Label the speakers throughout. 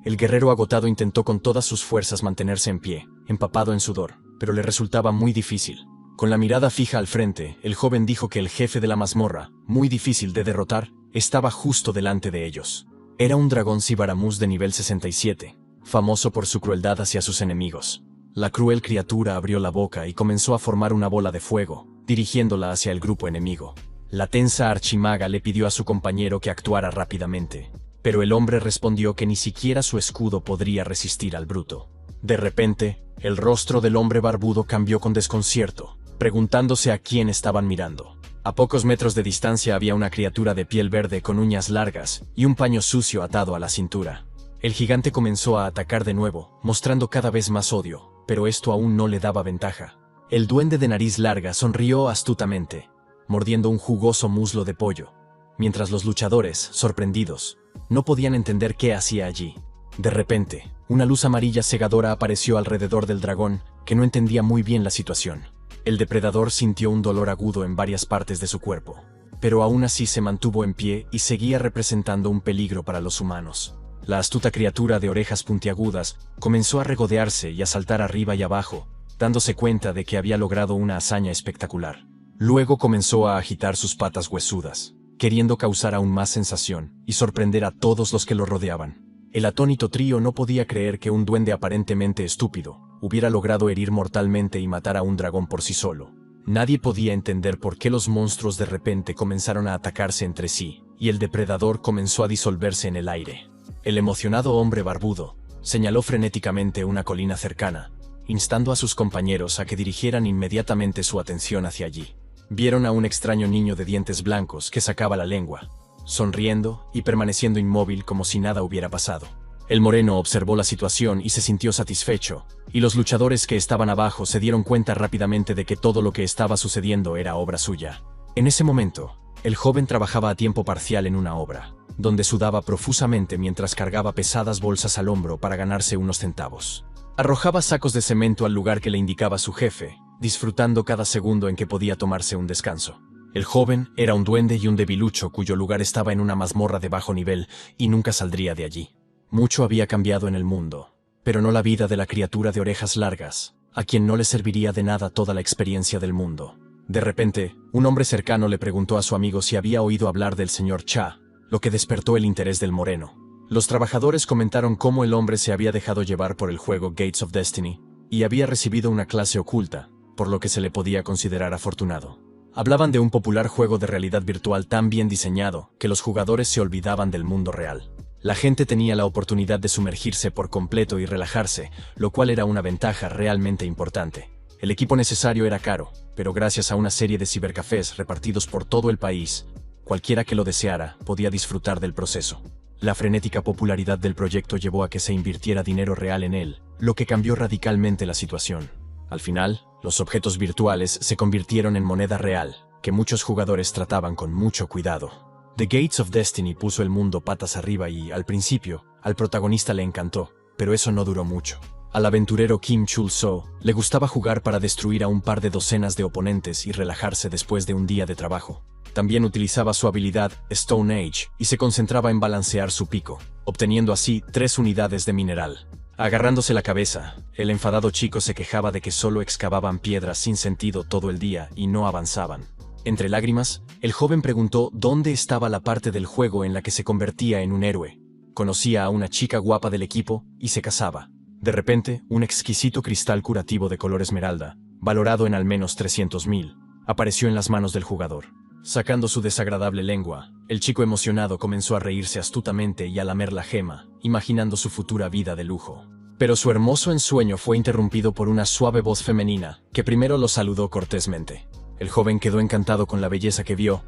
Speaker 1: El guerrero agotado intentó con todas sus fuerzas mantenerse en pie, empapado en sudor, pero le resultaba muy difícil. Con la mirada fija al frente, el joven dijo que el jefe de la mazmorra, muy difícil de derrotar, estaba justo delante de ellos. Era un dragón Sibaramus de nivel 67, famoso por su crueldad hacia sus enemigos. La cruel criatura abrió la boca y comenzó a formar una bola de fuego, dirigiéndola hacia el grupo enemigo. La tensa archimaga le pidió a su compañero que actuara rápidamente, pero el hombre respondió que ni siquiera su escudo podría resistir al bruto. De repente, el rostro del hombre barbudo cambió con desconcierto, preguntándose a quién estaban mirando. A pocos metros de distancia había una criatura de piel verde con uñas largas y un paño sucio atado a la cintura. El gigante comenzó a atacar de nuevo, mostrando cada vez más odio, pero esto aún no le daba ventaja. El duende de nariz larga sonrió astutamente, mordiendo un jugoso muslo de pollo, mientras los luchadores, sorprendidos, no podían entender qué hacía allí. De repente, una luz amarilla cegadora apareció alrededor del dragón, que no entendía muy bien la situación. El depredador sintió un dolor agudo en varias partes de su cuerpo, pero aún así se mantuvo en pie y seguía representando un peligro para los humanos. La astuta criatura de orejas puntiagudas comenzó a regodearse y a saltar arriba y abajo, dándose cuenta de que había logrado una hazaña espectacular. Luego comenzó a agitar sus patas huesudas, queriendo causar aún más sensación y sorprender a todos los que lo rodeaban. El atónito trío no podía creer que un duende aparentemente estúpido hubiera logrado herir mortalmente y matar a un dragón por sí solo. Nadie podía entender por qué los monstruos de repente comenzaron a atacarse entre sí, y el depredador comenzó a disolverse en el aire. El emocionado hombre barbudo señaló frenéticamente una colina cercana, instando a sus compañeros a que dirigieran inmediatamente su atención hacia allí. Vieron a un extraño niño de dientes blancos que sacaba la lengua, sonriendo y permaneciendo inmóvil como si nada hubiera pasado. El moreno observó la situación y se sintió satisfecho, y los luchadores que estaban abajo se dieron cuenta rápidamente de que todo lo que estaba sucediendo era obra suya. En ese momento, el joven trabajaba a tiempo parcial en una obra, donde sudaba profusamente mientras cargaba pesadas bolsas al hombro para ganarse unos centavos. Arrojaba sacos de cemento al lugar que le indicaba su jefe, disfrutando cada segundo en que podía tomarse un descanso. El joven era un duende y un debilucho cuyo lugar estaba en una mazmorra de bajo nivel y nunca saldría de allí. Mucho había cambiado en el mundo, pero no la vida de la criatura de orejas largas, a quien no le serviría de nada toda la experiencia del mundo. De repente, un hombre cercano le preguntó a su amigo si había oído hablar del señor Cha, lo que despertó el interés del moreno. Los trabajadores comentaron cómo el hombre se había dejado llevar por el juego Gates of Destiny y había recibido una clase oculta, por lo que se le podía considerar afortunado. Hablaban de un popular juego de realidad virtual tan bien diseñado que los jugadores se olvidaban del mundo real. La gente tenía la oportunidad de sumergirse por completo y relajarse, lo cual era una ventaja realmente importante. El equipo necesario era caro, pero gracias a una serie de cibercafés repartidos por todo el país, cualquiera que lo deseara podía disfrutar del proceso. La frenética popularidad del proyecto llevó a que se invirtiera dinero real en él, lo que cambió radicalmente la situación. Al final, los objetos virtuales se convirtieron en moneda real, que muchos jugadores trataban con mucho cuidado. The Gates of Destiny puso el mundo patas arriba y, al principio, al protagonista le encantó, pero eso no duró mucho. Al aventurero Kim Chul-soo le gustaba jugar para destruir a un par de docenas de oponentes y relajarse después de un día de trabajo. También utilizaba su habilidad Stone Age y se concentraba en balancear su pico, obteniendo así 3 unidades de mineral. Agarrándose la cabeza, el enfadado chico se quejaba de que solo excavaban piedras sin sentido todo el día y no avanzaban. Entre lágrimas, el joven preguntó dónde estaba la parte del juego en la que se convertía en un héroe. Conocía a una chica guapa del equipo y se casaba. De repente, un exquisito cristal curativo de color esmeralda, valorado en al menos 300.000, apareció en las manos del jugador. Sacando su desagradable lengua, el chico emocionado comenzó a reírse astutamente y a lamer la gema, imaginando su futura vida de lujo. Pero su hermoso ensueño fue interrumpido por una suave voz femenina, que primero lo saludó cortésmente. El joven quedó encantado con la belleza que vio,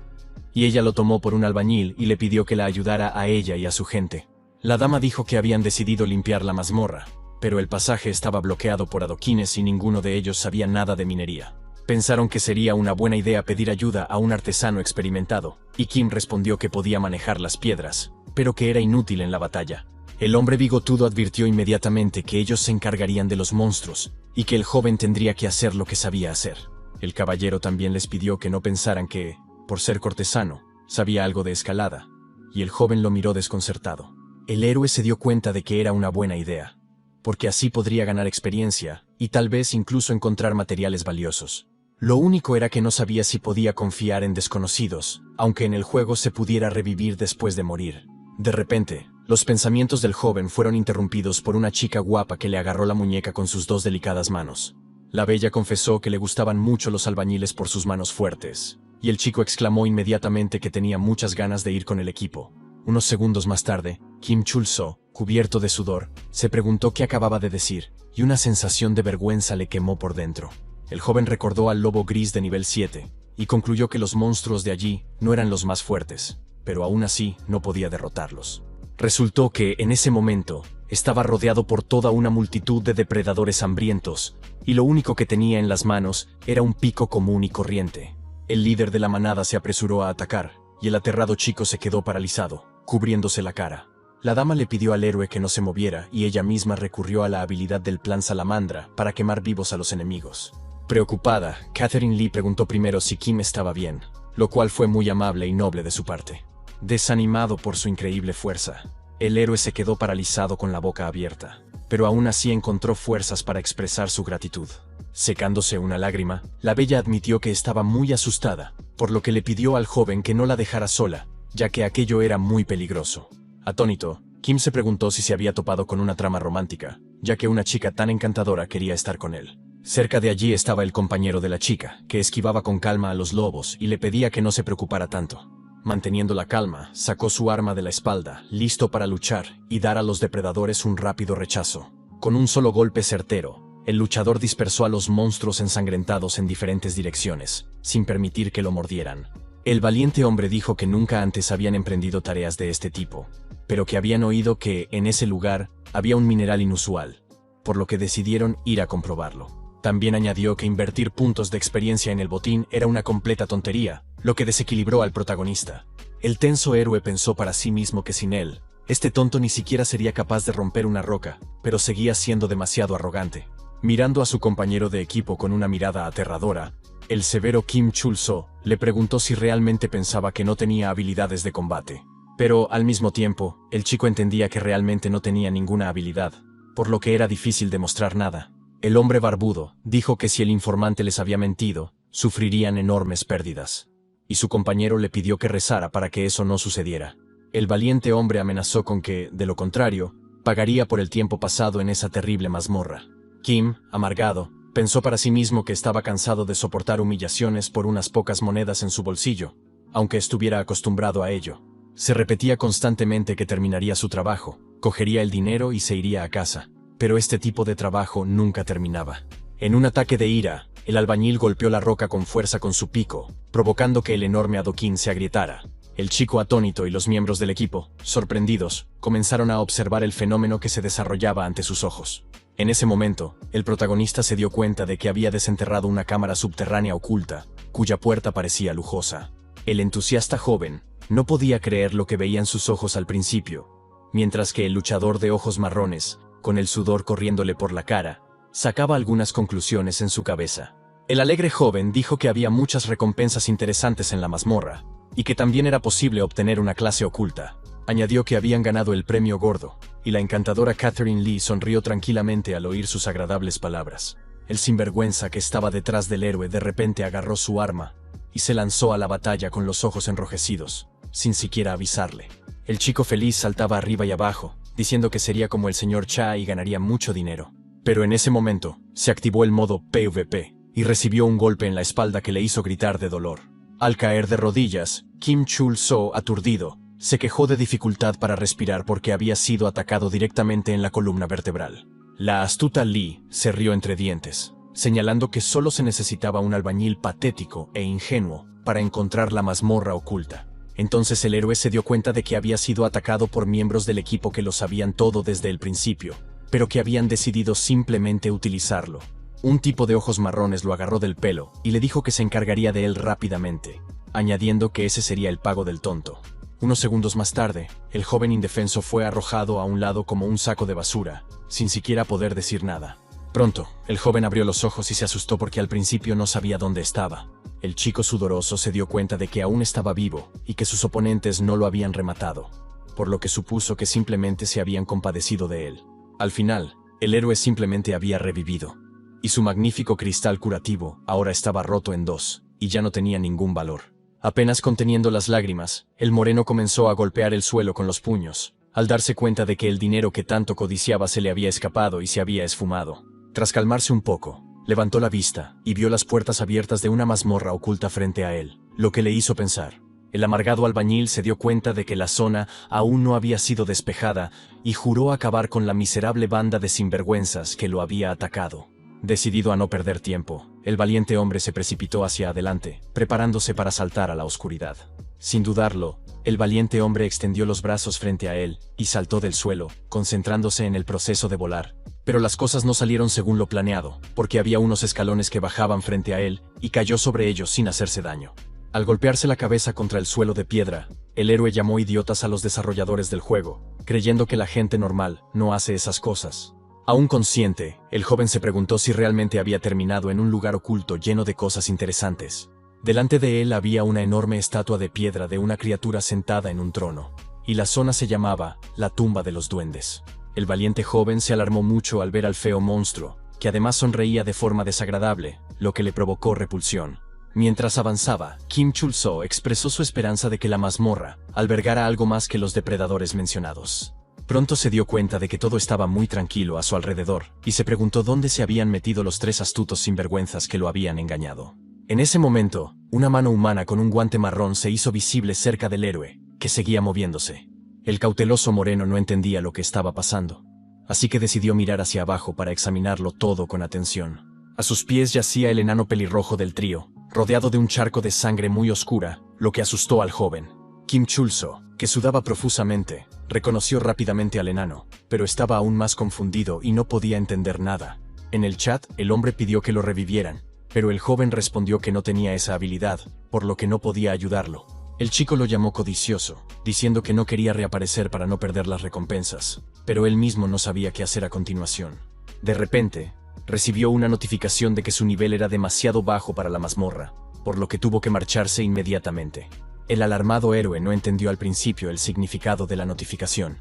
Speaker 1: y ella lo tomó por un albañil y le pidió que la ayudara a ella y a su gente. La dama dijo que habían decidido limpiar la mazmorra, pero el pasaje estaba bloqueado por adoquines y ninguno de ellos sabía nada de minería. Pensaron que sería una buena idea pedir ayuda a un artesano experimentado, y Kim respondió que podía manejar las piedras, pero que era inútil en la batalla. El hombre bigotudo advirtió inmediatamente que ellos se encargarían de los monstruos, y que el joven tendría que hacer lo que sabía hacer. El caballero también les pidió que no pensaran que, por ser cortesano, sabía algo de escalada, y el joven lo miró desconcertado. El héroe se dio cuenta de que era una buena idea, porque así podría ganar experiencia y tal vez incluso encontrar materiales valiosos. Lo único era que no sabía si podía confiar en desconocidos, aunque en el juego se pudiera revivir después de morir. De repente, los pensamientos del joven fueron interrumpidos por una chica guapa que le agarró la muñeca con sus dos delicadas manos. La bella confesó que le gustaban mucho los albañiles por sus manos fuertes, y el chico exclamó inmediatamente que tenía muchas ganas de ir con el equipo. Unos segundos más tarde, Kim Chul-soo, cubierto de sudor, se preguntó qué acababa de decir, y una sensación de vergüenza le quemó por dentro. El joven recordó al lobo gris de nivel 7, y concluyó que los monstruos de allí no eran los más fuertes, pero aún así no podía derrotarlos. Resultó que, en ese momento, estaba rodeado por toda una multitud de depredadores hambrientos, y lo único que tenía en las manos era un pico común y corriente. El líder de la manada se apresuró a atacar, y el aterrado chico se quedó paralizado, cubriéndose la cara. La dama le pidió al héroe que no se moviera y ella misma recurrió a la habilidad del plan salamandra para quemar vivos a los enemigos. Preocupada, Catherine Lee preguntó primero si Kim estaba bien, lo cual fue muy amable y noble de su parte. Desanimado por su increíble fuerza, el héroe se quedó paralizado con la boca abierta, pero aún así encontró fuerzas para expresar su gratitud. Secándose una lágrima, la bella admitió que estaba muy asustada, por lo que le pidió al joven que no la dejara sola, ya que aquello era muy peligroso. Atónito, Kim se preguntó si se había topado con una trama romántica, ya que una chica tan encantadora quería estar con él. Cerca de allí estaba el compañero de la chica, que esquivaba con calma a los lobos y le pedía que no se preocupara tanto. Manteniendo la calma, sacó su arma de la espalda, listo para luchar y dar a los depredadores un rápido rechazo. Con un solo golpe certero, el luchador dispersó a los monstruos ensangrentados en diferentes direcciones, sin permitir que lo mordieran. El valiente hombre dijo que nunca antes habían emprendido tareas de este tipo, pero que habían oído que, en ese lugar, había un mineral inusual, por lo que decidieron ir a comprobarlo. También añadió que invertir puntos de experiencia en el botín era una completa tontería, lo que desequilibró al protagonista. El tenso héroe pensó para sí mismo que sin él, este tonto ni siquiera sería capaz de romper una roca, pero seguía siendo demasiado arrogante. Mirando a su compañero de equipo con una mirada aterradora, el severo Kim Chul-soo le preguntó si realmente pensaba que no tenía habilidades de combate. Pero, al mismo tiempo, el chico entendía que realmente no tenía ninguna habilidad, por lo que era difícil demostrar nada. El hombre barbudo dijo que si el informante les había mentido, sufrirían enormes pérdidas. Y su compañero le pidió que rezara para que eso no sucediera. El valiente hombre amenazó con que, de lo contrario, pagaría por el tiempo pasado en esa terrible mazmorra. Kim, amargado, pensó para sí mismo que estaba cansado de soportar humillaciones por unas pocas monedas en su bolsillo, aunque estuviera acostumbrado a ello. Se repetía constantemente que terminaría su trabajo, cogería el dinero y se iría a casa. Pero este tipo de trabajo nunca terminaba. En un ataque de ira, el albañil golpeó la roca con fuerza con su pico, provocando que el enorme adoquín se agrietara. El chico atónito y los miembros del equipo, sorprendidos, comenzaron a observar el fenómeno que se desarrollaba ante sus ojos. En ese momento, el protagonista se dio cuenta de que había desenterrado una cámara subterránea oculta, cuya puerta parecía lujosa. El entusiasta joven no podía creer lo que veía en sus ojos al principio, mientras que el luchador de ojos marrones, con el sudor corriéndole por la cara, sacaba algunas conclusiones en su cabeza. El alegre joven dijo que había muchas recompensas interesantes en la mazmorra, y que también era posible obtener una clase oculta. Añadió que habían ganado el premio gordo, y la encantadora Catherine Lee sonrió tranquilamente al oír sus agradables palabras. El sinvergüenza que estaba detrás del héroe de repente agarró su arma, y se lanzó a la batalla con los ojos enrojecidos, sin siquiera avisarle. El chico feliz saltaba arriba y abajo, diciendo que sería como el señor Cha y ganaría mucho dinero. Pero en ese momento, se activó el modo PvP, y recibió un golpe en la espalda que le hizo gritar de dolor. Al caer de rodillas, Kim Chul-soo, aturdido, se quejó de dificultad para respirar porque había sido atacado directamente en la columna vertebral. La astuta Lee se rió entre dientes, señalando que solo se necesitaba un albañil patético e ingenuo para encontrar la mazmorra oculta. Entonces el héroe se dio cuenta de que había sido atacado por miembros del equipo que lo sabían todo desde el principio, pero que habían decidido simplemente utilizarlo. Un tipo de ojos marrones lo agarró del pelo y le dijo que se encargaría de él rápidamente, añadiendo que ese sería el pago del tonto. Unos segundos más tarde, el joven indefenso fue arrojado a un lado como un saco de basura, sin siquiera poder decir nada. Pronto, el joven abrió los ojos y se asustó porque al principio no sabía dónde estaba. El chico sudoroso se dio cuenta de que aún estaba vivo y que sus oponentes no lo habían rematado. por lo que supuso que simplemente se habían compadecido de él. Al final, el héroe simplemente había revivido, y su magnífico cristal curativo ahora estaba roto en dos, y ya no tenía ningún valor. Apenas conteniendo las lágrimas, el moreno comenzó a golpear el suelo con los puños, al darse cuenta de que el dinero que tanto codiciaba se le había escapado y se había esfumado. Tras calmarse un poco, levantó la vista y vio las puertas abiertas de una mazmorra oculta frente a él, lo que le hizo pensar. El amargado albañil se dio cuenta de que la zona aún no había sido despejada y juró acabar con la miserable banda de sinvergüenzas que lo había atacado. Decidido a no perder tiempo, el valiente hombre se precipitó hacia adelante, preparándose para saltar a la oscuridad. Sin dudarlo, el valiente hombre extendió los brazos frente a él y saltó del suelo, concentrándose en el proceso de volar. Pero las cosas no salieron según lo planeado, porque había unos escalones que bajaban frente a él y cayó sobre ellos sin hacerse daño. Al golpearse la cabeza contra el suelo de piedra, el héroe llamó idiotas a los desarrolladores del juego, creyendo que la gente normal no hace esas cosas. Aún consciente, el joven se preguntó si realmente había terminado en un lugar oculto lleno de cosas interesantes. Delante de él había una enorme estatua de piedra de una criatura sentada en un trono, y la zona se llamaba la tumba de los duendes. El valiente joven se alarmó mucho al ver al feo monstruo, que además sonreía de forma desagradable, lo que le provocó repulsión. Mientras avanzaba, Kim Chul-soo expresó su esperanza de que la mazmorra albergara algo más que los depredadores mencionados. Pronto se dio cuenta de que todo estaba muy tranquilo a su alrededor, y se preguntó dónde se habían metido los tres astutos sinvergüenzas que lo habían engañado. En ese momento, una mano humana con un guante marrón se hizo visible cerca del héroe, que seguía moviéndose. El cauteloso moreno no entendía lo que estaba pasando, así que decidió mirar hacia abajo para examinarlo todo con atención. A sus pies yacía el enano pelirrojo del trío, rodeado de un charco de sangre muy oscura, lo que asustó al joven. Kim Chul-soo, que sudaba profusamente, reconoció rápidamente al enano, pero estaba aún más confundido y no podía entender nada. En el chat, el hombre pidió que lo revivieran, pero el joven respondió que no tenía esa habilidad, por lo que no podía ayudarlo. El chico lo llamó codicioso, diciendo que no quería reaparecer para no perder las recompensas, pero él mismo no sabía qué hacer a continuación. De repente, recibió una notificación de que su nivel era demasiado bajo para la mazmorra, por lo que tuvo que marcharse inmediatamente. El alarmado héroe no entendió al principio el significado de la notificación,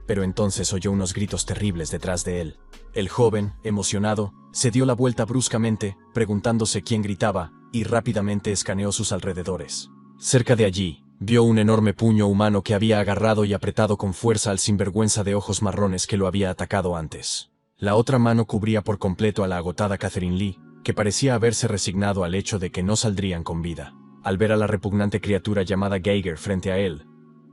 Speaker 1: pero entonces oyó unos gritos terribles detrás de él. El joven, emocionado, se dio la vuelta bruscamente, preguntándose quién gritaba, y rápidamente escaneó sus alrededores. Cerca de allí, vio un enorme puño humano que había agarrado y apretado con fuerza al sinvergüenza de ojos marrones que lo había atacado antes. La otra mano cubría por completo a la agotada Catherine Lee, que parecía haberse resignado al hecho de que no saldrían con vida. Al ver a la repugnante criatura llamada Geiger frente a él,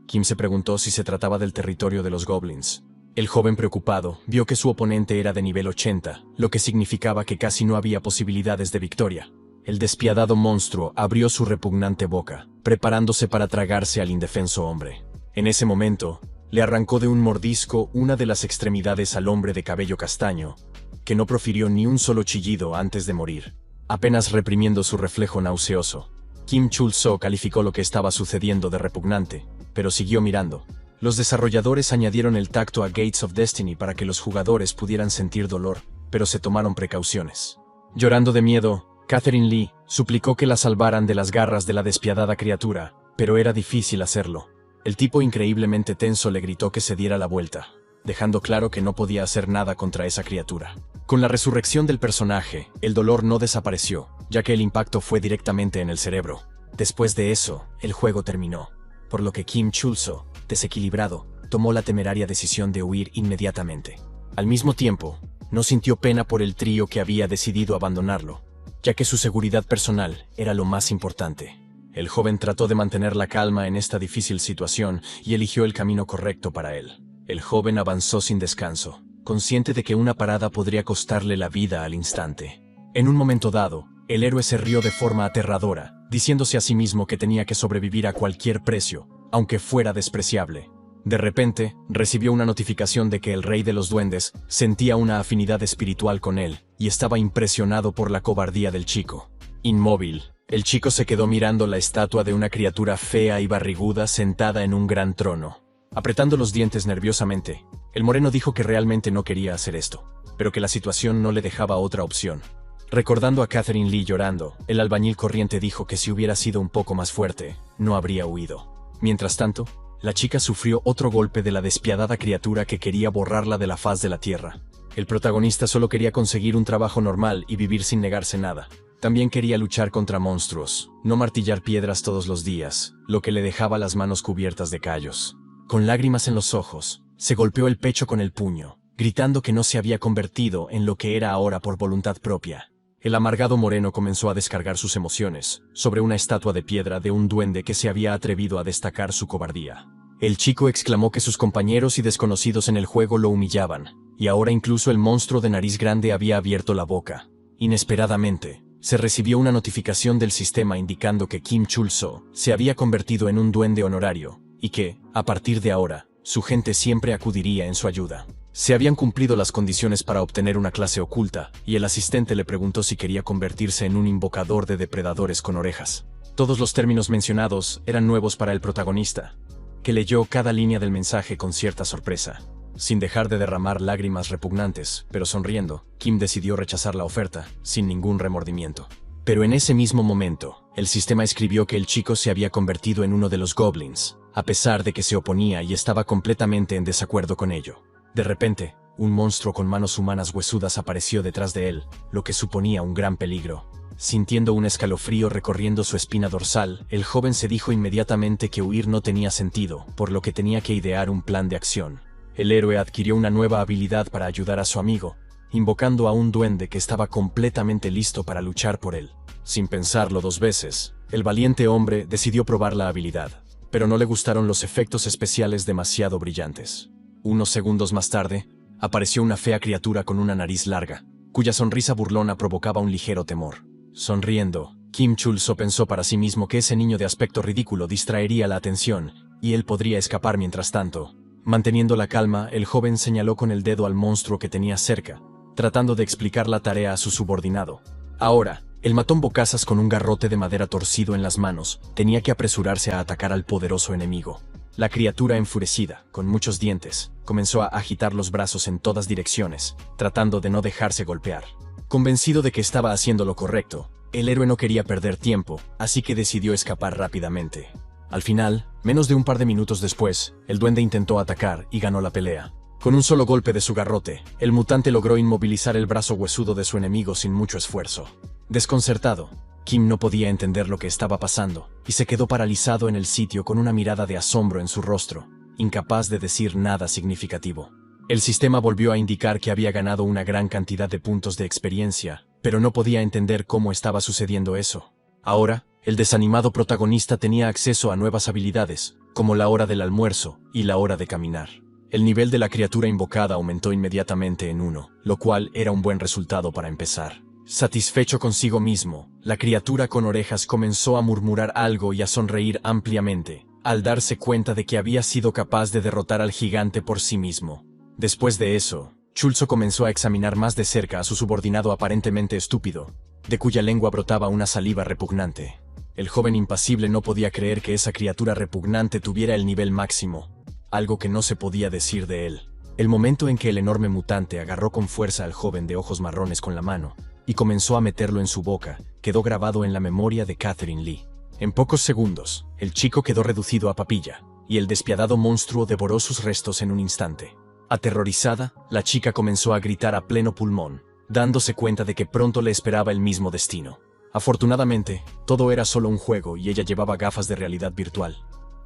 Speaker 1: Kim se preguntó si se trataba del territorio de los goblins. El joven preocupado vio que su oponente era de nivel 80, lo que significaba que casi no había posibilidades de victoria. El despiadado monstruo abrió su repugnante boca, preparándose para tragarse al indefenso hombre. En ese momento, le arrancó de un mordisco una de las extremidades al hombre de cabello castaño, que no profirió ni un solo chillido antes de morir. Apenas reprimiendo su reflejo nauseoso, Kim Chul-soo calificó lo que estaba sucediendo de repugnante, pero siguió mirando. Los desarrolladores añadieron el tacto a Gates of Destiny para que los jugadores pudieran sentir dolor, pero se tomaron precauciones. Llorando de miedo, Catherine Lee suplicó que la salvaran de las garras de la despiadada criatura, pero era difícil hacerlo. El tipo increíblemente tenso le gritó que se diera la vuelta, dejando claro que no podía hacer nada contra esa criatura. Con la resurrección del personaje, el dolor no desapareció, ya que el impacto fue directamente en el cerebro. Después de eso, el juego terminó, por lo que Kim Chul-soo, desequilibrado, tomó la temeraria decisión de huir inmediatamente. Al mismo tiempo, no sintió pena por el trío que había decidido abandonarlo, ya que su seguridad personal era lo más importante. El joven trató de mantener la calma en esta difícil situación y eligió el camino correcto para él. El joven avanzó sin descanso, consciente de que una parada podría costarle la vida al instante. En un momento dado, el héroe se rió de forma aterradora, diciéndose a sí mismo que tenía que sobrevivir a cualquier precio, aunque fuera despreciable. De repente, recibió una notificación de que el rey de los duendes sentía una afinidad espiritual con él, y estaba impresionado por la cobardía del chico. Inmóvil, el chico se quedó mirando la estatua de una criatura fea y barriguda sentada en un gran trono. Apretando los dientes nerviosamente, el moreno dijo que realmente no quería hacer esto, pero que la situación no le dejaba otra opción. Recordando a Catherine Lee llorando, el albañil corriente dijo que si hubiera sido un poco más fuerte, no habría huido. Mientras tanto, la chica sufrió otro golpe de la despiadada criatura que quería borrarla de la faz de la tierra. El protagonista solo quería conseguir un trabajo normal y vivir sin negarse nada. También quería luchar contra monstruos, no martillar piedras todos los días, lo que le dejaba las manos cubiertas de callos. Con lágrimas en los ojos, se golpeó el pecho con el puño, gritando que no se había convertido en lo que era ahora por voluntad propia. El amargado moreno comenzó a descargar sus emociones sobre una estatua de piedra de un duende que se había atrevido a destacar su cobardía. El chico exclamó que sus compañeros y desconocidos en el juego lo humillaban, y ahora incluso el monstruo de nariz grande había abierto la boca. Inesperadamente, se recibió una notificación del sistema indicando que Kim Chul-soo se había convertido en un duende honorario, y que, a partir de ahora, su gente siempre acudiría en su ayuda. Se habían cumplido las condiciones para obtener una clase oculta, y el asistente le preguntó si quería convertirse en un invocador de depredadores con orejas. Todos los términos mencionados eran nuevos para el protagonista, que leyó cada línea del mensaje con cierta sorpresa. Sin dejar de derramar lágrimas repugnantes, pero sonriendo, Kim decidió rechazar la oferta, sin ningún remordimiento. Pero en ese mismo momento, el sistema escribió que el chico se había convertido en uno de los goblins, a pesar de que se oponía y estaba completamente en desacuerdo con ello. De repente, un monstruo con manos humanas huesudas apareció detrás de él, lo que suponía un gran peligro. Sintiendo un escalofrío recorriendo su espina dorsal, el joven se dijo inmediatamente que huir no tenía sentido, por lo que tenía que idear un plan de acción. El héroe adquirió una nueva habilidad para ayudar a su amigo, invocando a un duende que estaba completamente listo para luchar por él. Sin pensarlo dos veces, el valiente hombre decidió probar la habilidad, pero no le gustaron los efectos especiales demasiado brillantes. Unos segundos más tarde, apareció una fea criatura con una nariz larga, cuya sonrisa burlona provocaba un ligero temor. Sonriendo, Kim Chul-soo pensó para sí mismo que ese niño de aspecto ridículo distraería la atención, y él podría escapar mientras tanto. Manteniendo la calma, el joven señaló con el dedo al monstruo que tenía cerca, tratando de explicar la tarea a su subordinado. Ahora, el matón bocazas con un garrote de madera torcido en las manos, tenía que apresurarse a atacar al poderoso enemigo. La criatura enfurecida, con muchos dientes, comenzó a agitar los brazos en todas direcciones, tratando de no dejarse golpear. Convencido de que estaba haciendo lo correcto, el héroe no quería perder tiempo, así que decidió escapar rápidamente. Al final, menos de un par de minutos después, el duende intentó atacar y ganó la pelea. Con un solo golpe de su garrote, el mutante logró inmovilizar el brazo huesudo de su enemigo sin mucho esfuerzo. Desconcertado, Kim no podía entender lo que estaba pasando, y se quedó paralizado en el sitio con una mirada de asombro en su rostro, incapaz de decir nada significativo. El sistema volvió a indicar que había ganado una gran cantidad de puntos de experiencia, pero no podía entender cómo estaba sucediendo eso. Ahora, el desanimado protagonista tenía acceso a nuevas habilidades, como la hora del almuerzo y la hora de caminar. El nivel de la criatura invocada aumentó inmediatamente en 1, lo cual era un buen resultado para empezar. Satisfecho consigo mismo, la criatura con orejas comenzó a murmurar algo y a sonreír ampliamente, al darse cuenta de que había sido capaz de derrotar al gigante por sí mismo. Después de eso, Chul-soo comenzó a examinar más de cerca a su subordinado aparentemente estúpido, de cuya lengua brotaba una saliva repugnante. El joven impasible no podía creer que esa criatura repugnante tuviera el nivel máximo, algo que no se podía decir de él. El momento en que el enorme mutante agarró con fuerza al joven de ojos marrones con la mano, y comenzó a meterlo en su boca, quedó grabado en la memoria de Catherine Lee. En pocos segundos, el chico quedó reducido a papilla, y el despiadado monstruo devoró sus restos en un instante. Aterrorizada, la chica comenzó a gritar a pleno pulmón, dándose cuenta de que pronto le esperaba el mismo destino. Afortunadamente, todo era solo un juego y ella llevaba gafas de realidad virtual.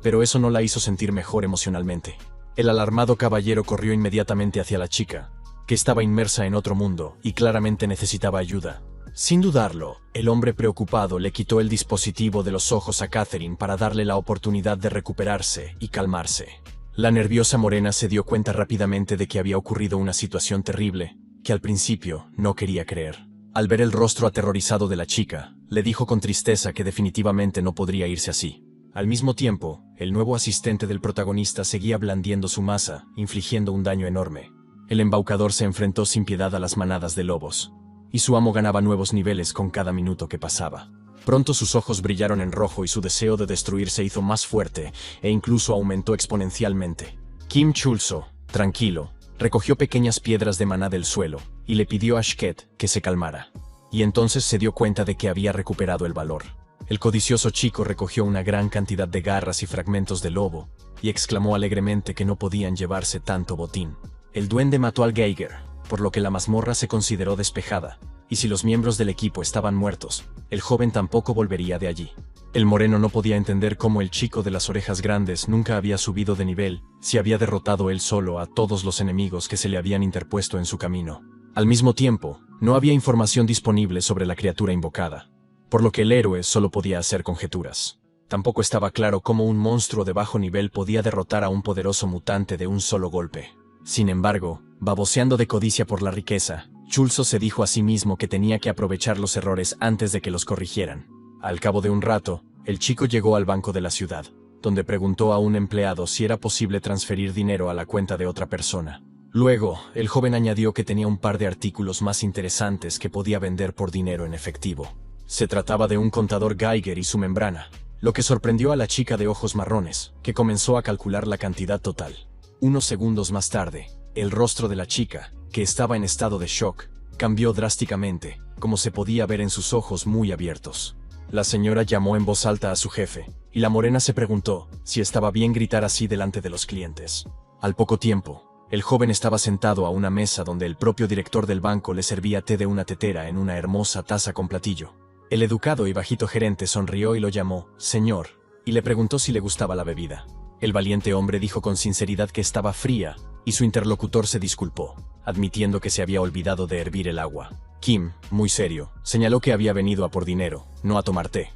Speaker 1: Pero eso no la hizo sentir mejor emocionalmente. El alarmado caballero corrió inmediatamente hacia la chica, que estaba inmersa en otro mundo y claramente necesitaba ayuda. Sin dudarlo, el hombre preocupado le quitó el dispositivo de los ojos a Catherine para darle la oportunidad de recuperarse y calmarse. La nerviosa morena se dio cuenta rápidamente de que había ocurrido una situación terrible, que al principio no quería creer. Al ver el rostro aterrorizado de la chica, le dijo con tristeza que definitivamente no podría irse así. Al mismo tiempo, el nuevo asistente del protagonista seguía blandiendo su masa, infligiendo un daño enorme. El embaucador se enfrentó sin piedad a las manadas de lobos, y su amo ganaba nuevos niveles con cada minuto que pasaba. Pronto sus ojos brillaron en rojo y su deseo de destruir se hizo más fuerte e incluso aumentó exponencialmente. Kim Chul-soo, tranquilo, recogió pequeñas piedras de maná del suelo y le pidió a Shket que se calmara. Y entonces se dio cuenta de que había recuperado el valor. El codicioso chico recogió una gran cantidad de garras y fragmentos de lobo, y exclamó alegremente que no podían llevarse tanto botín. El duende mató al Geiger, por lo que la mazmorra se consideró despejada, y si los miembros del equipo estaban muertos, el joven tampoco volvería de allí. El moreno no podía entender cómo el chico de las orejas grandes nunca había subido de nivel, si había derrotado él solo a todos los enemigos que se le habían interpuesto en su camino. Al mismo tiempo, no había información disponible sobre la criatura invocada, por lo que el héroe solo podía hacer conjeturas. Tampoco estaba claro cómo un monstruo de bajo nivel podía derrotar a un poderoso mutante de un solo golpe. Sin embargo, baboseando de codicia por la riqueza, Chulzo se dijo a sí mismo que tenía que aprovechar los errores antes de que los corrigieran. Al cabo de un rato, el chico llegó al banco de la ciudad, donde preguntó a un empleado si era posible transferir dinero a la cuenta de otra persona. Luego, el joven añadió que tenía un par de artículos más interesantes que podía vender por dinero en efectivo. Se trataba de un contador Geiger y su membrana, lo que sorprendió a la chica de ojos marrones, que comenzó a calcular la cantidad total. Unos segundos más tarde, el rostro de la chica, que estaba en estado de shock, cambió drásticamente, como se podía ver en sus ojos muy abiertos. La señora llamó en voz alta a su jefe, y la morena se preguntó si estaba bien gritar así delante de los clientes. Al poco tiempo, el joven estaba sentado a una mesa donde el propio director del banco le servía té de una tetera en una hermosa taza con platillo. El educado y bajito gerente sonrió y lo llamó «señor», y le preguntó si le gustaba la bebida. El valiente hombre dijo con sinceridad que estaba fría, y su interlocutor se disculpó, admitiendo que se había olvidado de hervir el agua. Kim, muy serio, señaló que había venido a por dinero, no a tomar té.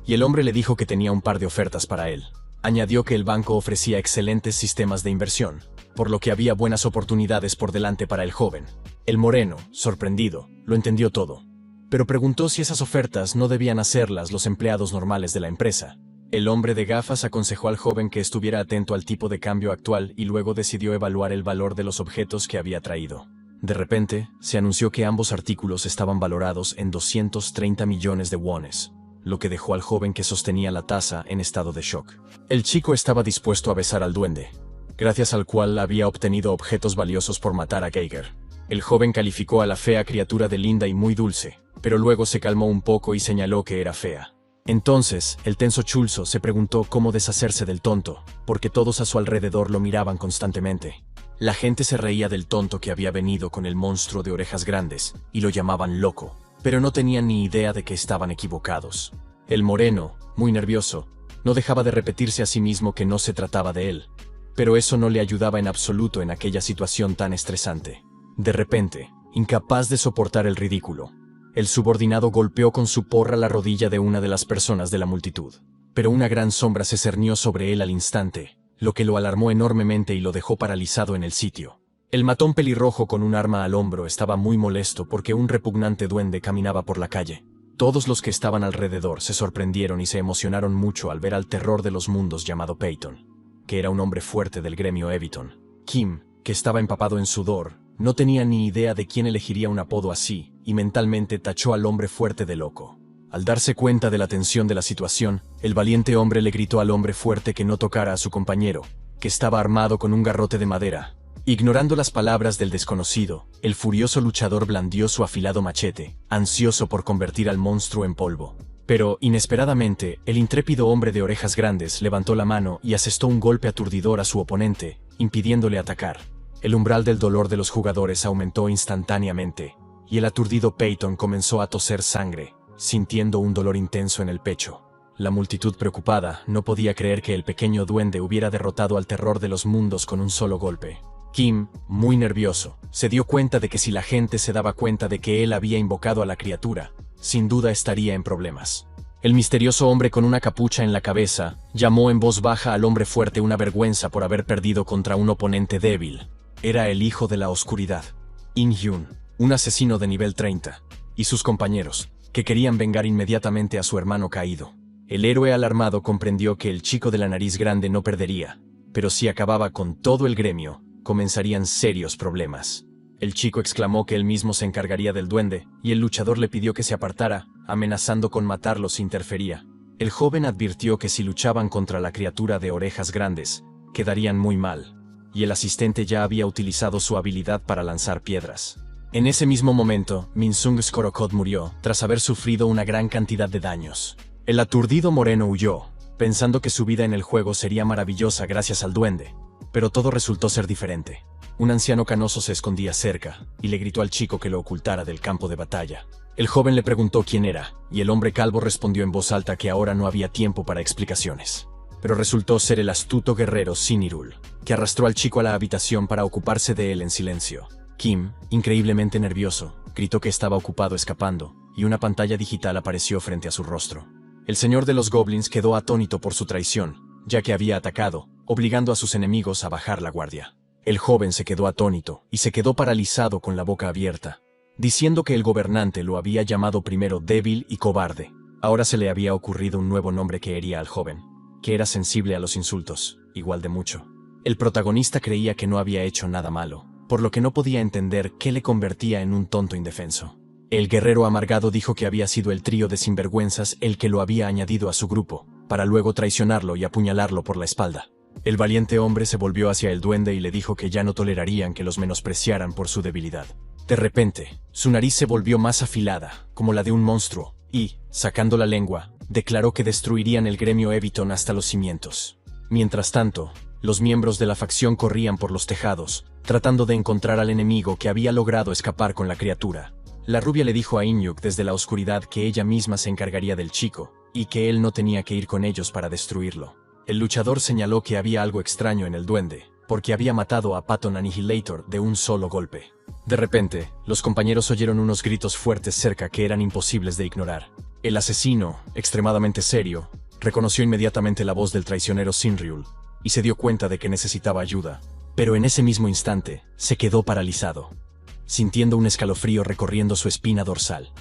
Speaker 1: Y el hombre le dijo que tenía un par de ofertas para él. Añadió que el banco ofrecía excelentes sistemas de inversión, por lo que había buenas oportunidades por delante para el joven. El moreno, sorprendido, lo entendió todo, pero preguntó si esas ofertas no debían hacerlas los empleados normales de la empresa. El hombre de gafas aconsejó al joven que estuviera atento al tipo de cambio actual y luego decidió evaluar el valor de los objetos que había traído. De repente, se anunció que ambos artículos estaban valorados en 230 millones de wones, lo que dejó al joven que sostenía la taza en estado de shock. El chico estaba dispuesto a besar al duende, gracias al cual había obtenido objetos valiosos por matar a Geiger. El joven calificó a la fea criatura de linda y muy dulce, pero luego se calmó un poco y señaló que era fea. Entonces, el tenso Chulzo se preguntó cómo deshacerse del tonto, porque todos a su alrededor lo miraban constantemente. La gente se reía del tonto que había venido con el monstruo de orejas grandes, y lo llamaban loco, pero no tenían ni idea de que estaban equivocados. El moreno, muy nervioso, no dejaba de repetirse a sí mismo que no se trataba de él, pero eso no le ayudaba en absoluto en aquella situación tan estresante. De repente, incapaz de soportar el ridículo, el subordinado golpeó con su porra la rodilla de una de las personas de la multitud, pero una gran sombra se cernió sobre él al instante, lo que lo alarmó enormemente y lo dejó paralizado en el sitio. El matón pelirrojo con un arma al hombro estaba muy molesto porque un repugnante duende caminaba por la calle. Todos los que estaban alrededor se sorprendieron y se emocionaron mucho al ver al terror de los mundos llamado Peyton, que era un hombre fuerte del gremio Eviton. Kim, que estaba empapado en sudor, no tenía ni idea de quién elegiría un apodo así, y mentalmente tachó al hombre fuerte de loco. Al darse cuenta de la tensión de la situación, el valiente hombre le gritó al hombre fuerte que no tocara a su compañero, que estaba armado con un garrote de madera. Ignorando las palabras del desconocido, el furioso luchador blandió su afilado machete, ansioso por convertir al monstruo en polvo. Pero, inesperadamente, el intrépido hombre de orejas grandes levantó la mano y asestó un golpe aturdidor a su oponente, impidiéndole atacar. El umbral del dolor de los jugadores aumentó instantáneamente, y el aturdido Peyton comenzó a toser sangre, sintiendo un dolor intenso en el pecho. La multitud preocupada no podía creer que el pequeño duende hubiera derrotado al terror de los mundos con un solo golpe. Kim, muy nervioso, se dio cuenta de que si la gente se daba cuenta de que él había invocado a la criatura, sin duda estaría en problemas. El misterioso hombre con una capucha en la cabeza llamó en voz baja al hombre fuerte una vergüenza por haber perdido contra un oponente débil. Era el hijo de la oscuridad, In-hyun, un asesino de nivel 30, y sus compañeros, que querían vengar inmediatamente a su hermano caído. El héroe alarmado comprendió que el chico de la nariz grande no perdería, pero si acababa con todo el gremio, comenzarían serios problemas. El chico exclamó que él mismo se encargaría del duende, y el luchador le pidió que se apartara, amenazando con matarlo si interfería. El joven advirtió que si luchaban contra la criatura de orejas grandes, quedarían muy mal, y el asistente ya había utilizado su habilidad para lanzar piedras. En ese mismo momento, Minsung Skorokod murió, tras haber sufrido una gran cantidad de daños. El aturdido moreno huyó, pensando que su vida en el juego sería maravillosa gracias al duende. Pero todo resultó ser diferente. Un anciano canoso se escondía cerca, y le gritó al chico que lo ocultara del campo de batalla. El joven le preguntó quién era, y el hombre calvo respondió en voz alta que ahora no había tiempo para explicaciones. Pero resultó ser el astuto guerrero Sinirul, que arrastró al chico a la habitación para ocuparse de él en silencio. Kim, increíblemente nervioso, gritó que estaba ocupado escapando, y una pantalla digital apareció frente a su rostro. El señor de los goblins quedó atónito por su traición, ya que había atacado, obligando a sus enemigos a bajar la guardia. El joven se quedó atónito, y se quedó paralizado con la boca abierta, diciendo que el gobernante lo había llamado primero débil y cobarde. Ahora se le había ocurrido un nuevo nombre que hería al joven, que era sensible a los insultos, igual de mucho. El protagonista creía que no había hecho nada malo, por lo que no podía entender qué le convertía en un tonto indefenso. El guerrero amargado dijo que había sido el trío de sinvergüenzas el que lo había añadido a su grupo, para luego traicionarlo y apuñalarlo por la espalda. El valiente hombre se volvió hacia el duende y le dijo que ya no tolerarían que los menospreciaran por su debilidad. De repente, su nariz se volvió más afilada, como la de un monstruo, y, sacando la lengua, declaró que destruirían el gremio Eviton hasta los cimientos. Mientras tanto, los miembros de la facción corrían por los tejados, tratando de encontrar al enemigo que había logrado escapar con la criatura. La rubia le dijo a Inyuk desde la oscuridad que ella misma se encargaría del chico, y que él no tenía que ir con ellos para destruirlo. El luchador señaló que había algo extraño en el duende, porque había matado a Patton Annihilator de un solo golpe. De repente, los compañeros oyeron unos gritos fuertes cerca que eran imposibles de ignorar. El asesino, extremadamente serio, reconoció inmediatamente la voz del traicionero Sinriul, y se dio cuenta de que necesitaba ayuda. Pero en ese mismo instante, se quedó paralizado, sintiendo un escalofrío recorriendo su espina dorsal.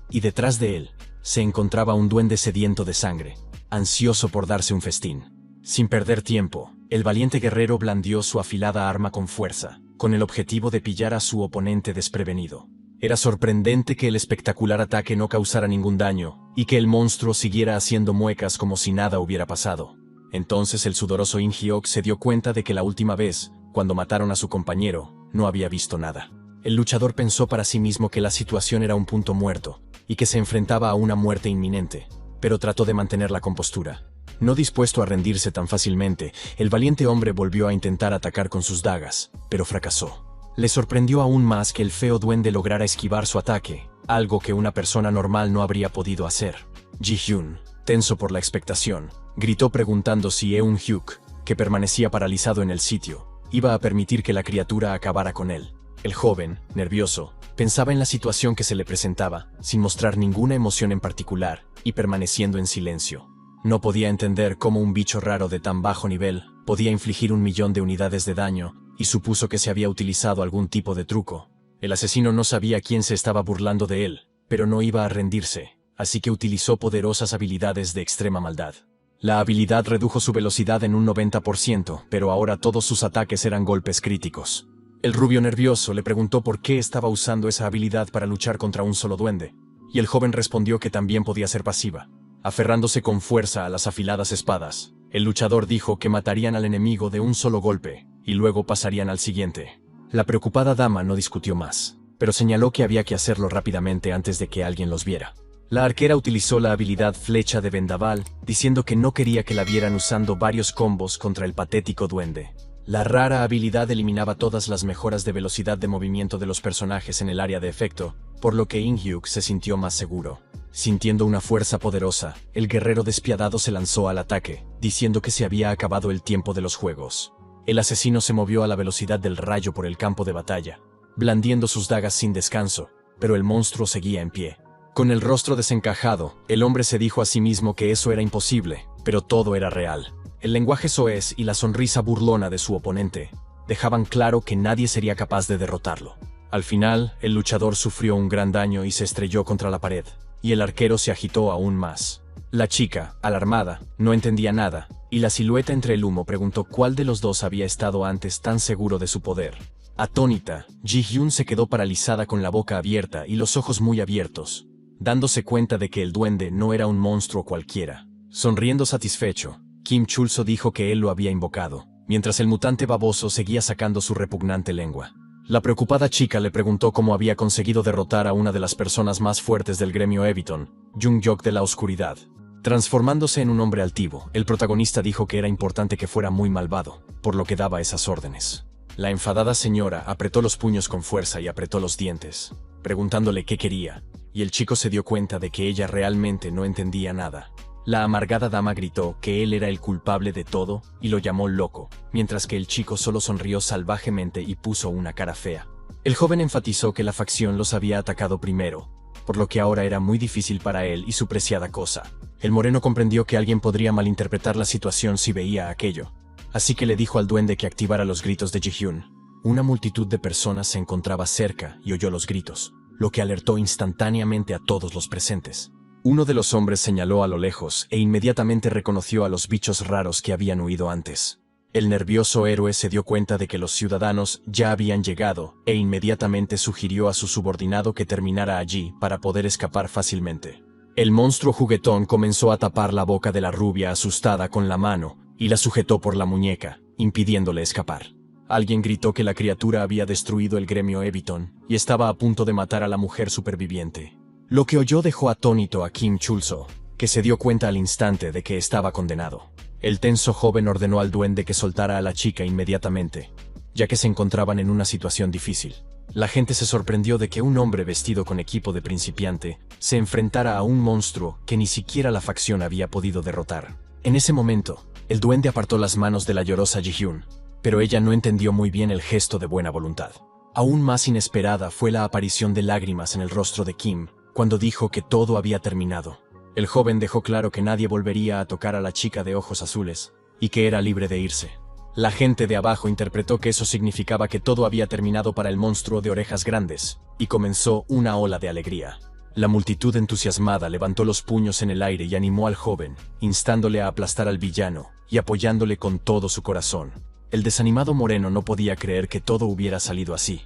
Speaker 1: Y detrás de él, se encontraba un duende sediento de sangre, ansioso por darse un festín. Sin perder tiempo, el valiente guerrero blandió su afilada arma con fuerza, con el objetivo de pillar a su oponente desprevenido. Era sorprendente que el espectacular ataque no causara ningún daño, y que el monstruo siguiera haciendo muecas como si nada hubiera pasado. Entonces el sudoroso Inhyuk se dio cuenta de que la última vez, cuando mataron a su compañero, no había visto nada. El luchador pensó para sí mismo que la situación era un punto muerto, y que se enfrentaba a una muerte inminente, pero trató de mantener la compostura. No dispuesto a rendirse tan fácilmente, el valiente hombre volvió a intentar atacar con sus dagas, pero fracasó. Le sorprendió aún más que el feo duende lograra esquivar su ataque, algo que una persona normal no habría podido hacer. Ji-hyun, tenso por la expectación, gritó preguntando si Eun-hyuk, que permanecía paralizado en el sitio, iba a permitir que la criatura acabara con él. El joven, nervioso, pensaba en la situación que se le presentaba, sin mostrar ninguna emoción en particular, y permaneciendo en silencio. No podía entender cómo un bicho raro de tan bajo nivel podía infligir 1.000.000 de unidades de daño, y supuso que se había utilizado algún tipo de truco. El asesino no sabía quién se estaba burlando de él, pero no iba a rendirse, así que utilizó poderosas habilidades de extrema maldad. La habilidad redujo su velocidad en un 90%, pero ahora todos sus ataques eran golpes críticos. El rubio nervioso le preguntó por qué estaba usando esa habilidad para luchar contra un solo duende, y el joven respondió que también podía ser pasiva. Aferrándose con fuerza a las afiladas espadas, el luchador dijo que matarían al enemigo de un solo golpe, y luego pasarían al siguiente. La preocupada dama no discutió más, pero señaló que había que hacerlo rápidamente antes de que alguien los viera. La arquera utilizó la habilidad flecha de vendaval, diciendo que no quería que la vieran usando varios combos contra el patético duende. La rara habilidad eliminaba todas las mejoras de velocidad de movimiento de los personajes en el área de efecto, por lo que Inhyuk se sintió más seguro. Sintiendo una fuerza poderosa, el guerrero despiadado se lanzó al ataque, diciendo que se había acabado el tiempo de los juegos. El asesino se movió a la velocidad del rayo por el campo de batalla, blandiendo sus dagas sin descanso, pero el monstruo seguía en pie. Con el rostro desencajado, el hombre se dijo a sí mismo que eso era imposible, pero todo era real. El lenguaje soez y la sonrisa burlona de su oponente dejaban claro que nadie sería capaz de derrotarlo. Al final, el luchador sufrió un gran daño y se estrelló contra la pared, y el arquero se agitó aún más. La chica, alarmada, no entendía nada, y la silueta entre el humo preguntó cuál de los dos había estado antes tan seguro de su poder. Atónita, Ji-hyun se quedó paralizada con la boca abierta y los ojos muy abiertos, dándose cuenta de que el duende no era un monstruo cualquiera. Sonriendo satisfecho, Kim Chulso dijo que él lo había invocado, mientras el mutante baboso seguía sacando su repugnante lengua. La preocupada chica le preguntó cómo había conseguido derrotar a una de las personas más fuertes del gremio Eviton, Jung-yok de la Oscuridad. Transformándose en un hombre altivo, el protagonista dijo que era importante que fuera muy malvado, por lo que daba esas órdenes. La enfadada señora apretó los puños con fuerza y apretó los dientes, preguntándole qué quería, y el chico se dio cuenta de que ella realmente no entendía nada. La amargada dama gritó que él era el culpable de todo y lo llamó loco, mientras que el chico solo sonrió salvajemente y puso una cara fea. El joven enfatizó que la facción los había atacado primero, por lo que ahora era muy difícil para él y su preciada cosa. El moreno comprendió que alguien podría malinterpretar la situación si veía aquello, así que le dijo al duende que activara los gritos de Ji-hyun. Una multitud de personas se encontraba cerca y oyó los gritos, lo que alertó instantáneamente a todos los presentes. Uno de los hombres señaló a lo lejos e inmediatamente reconoció a los bichos raros que habían huido antes. El nervioso héroe se dio cuenta de que los ciudadanos ya habían llegado e inmediatamente sugirió a su subordinado que terminara allí para poder escapar fácilmente. El monstruo juguetón comenzó a tapar la boca de la rubia asustada con la mano y la sujetó por la muñeca, impidiéndole escapar. Alguien gritó que la criatura había destruido el gremio Ebiton y estaba a punto de matar a la mujer superviviente. Lo que oyó dejó atónito a Kim Chul-soo, que se dio cuenta al instante de que estaba condenado. El tenso joven ordenó al duende que soltara a la chica inmediatamente, ya que se encontraban en una situación difícil. La gente se sorprendió de que un hombre vestido con equipo de principiante se enfrentara a un monstruo que ni siquiera la facción había podido derrotar. En ese momento, el duende apartó las manos de la llorosa Ji-hyun, pero ella no entendió muy bien el gesto de buena voluntad. Aún más inesperada fue la aparición de lágrimas en el rostro de Kim, cuando dijo que todo había terminado. El joven dejó claro que nadie volvería a tocar a la chica de ojos azules, y que era libre de irse. La gente de abajo interpretó que eso significaba que todo había terminado para el monstruo de orejas grandes, y comenzó una ola de alegría. La multitud entusiasmada levantó los puños en el aire y animó al joven, instándole a aplastar al villano, y apoyándole con todo su corazón. El desanimado moreno no podía creer que todo hubiera salido así,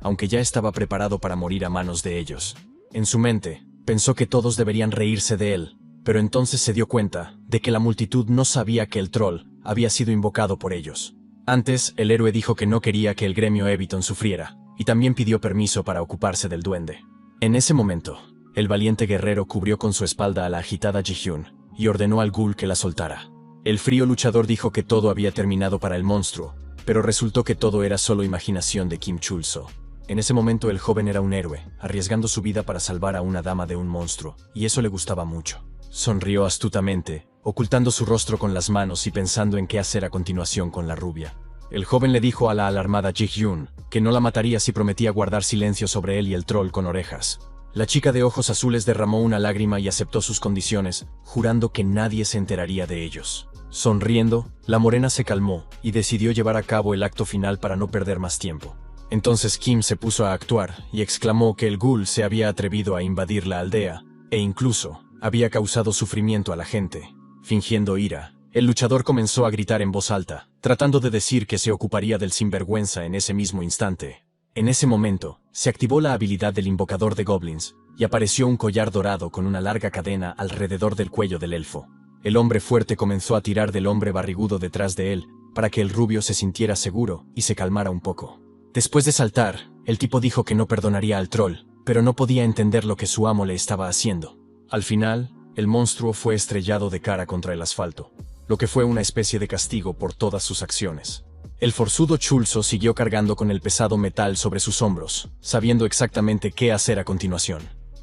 Speaker 1: aunque ya estaba preparado para morir a manos de ellos. En su mente, pensó que todos deberían reírse de él, pero entonces se dio cuenta de que la multitud no sabía que el troll había sido invocado por ellos. Antes, el héroe dijo que no quería que el gremio Ebiton sufriera, y también pidió permiso para ocuparse del duende. En ese momento, el valiente guerrero cubrió con su espalda a la agitada Ji-hyun y ordenó al ghoul que la soltara. El frío luchador dijo que todo había terminado para el monstruo, pero resultó que todo era solo imaginación de Kim Chul-soo. En ese momento el joven era un héroe, arriesgando su vida para salvar a una dama de un monstruo, y eso le gustaba mucho. Sonrió astutamente, ocultando su rostro con las manos y pensando en qué hacer a continuación con la rubia. El joven le dijo a la alarmada Ji-hyun que no la mataría si prometía guardar silencio sobre él y el troll con orejas. La chica de ojos azules derramó una lágrima y aceptó sus condiciones, jurando que nadie se enteraría de ellos. Sonriendo, la morena se calmó y decidió llevar a cabo el acto final para no perder más tiempo. Entonces Kim se puso a actuar y exclamó que el ghoul se había atrevido a invadir la aldea, e incluso había causado sufrimiento a la gente. Fingiendo ira, el luchador comenzó a gritar en voz alta, tratando de decir que se ocuparía del sinvergüenza en ese mismo instante. En ese momento, se activó la habilidad del invocador de goblins, y apareció un collar dorado con una larga cadena alrededor del cuello del elfo. El hombre fuerte comenzó a tirar del hombre barrigudo detrás de él, para que el rubio se sintiera seguro y se calmara un poco. Después de saltar, el tipo dijo que no perdonaría al troll, pero no podía entender lo que su amo le estaba haciendo. Al final, el monstruo fue estrellado de cara contra el asfalto, lo que fue una especie de castigo por todas sus acciones. El forzudo Chul-soo siguió cargando con el pesado metal sobre sus hombros, sabiendo exactamente qué hacer a continuación.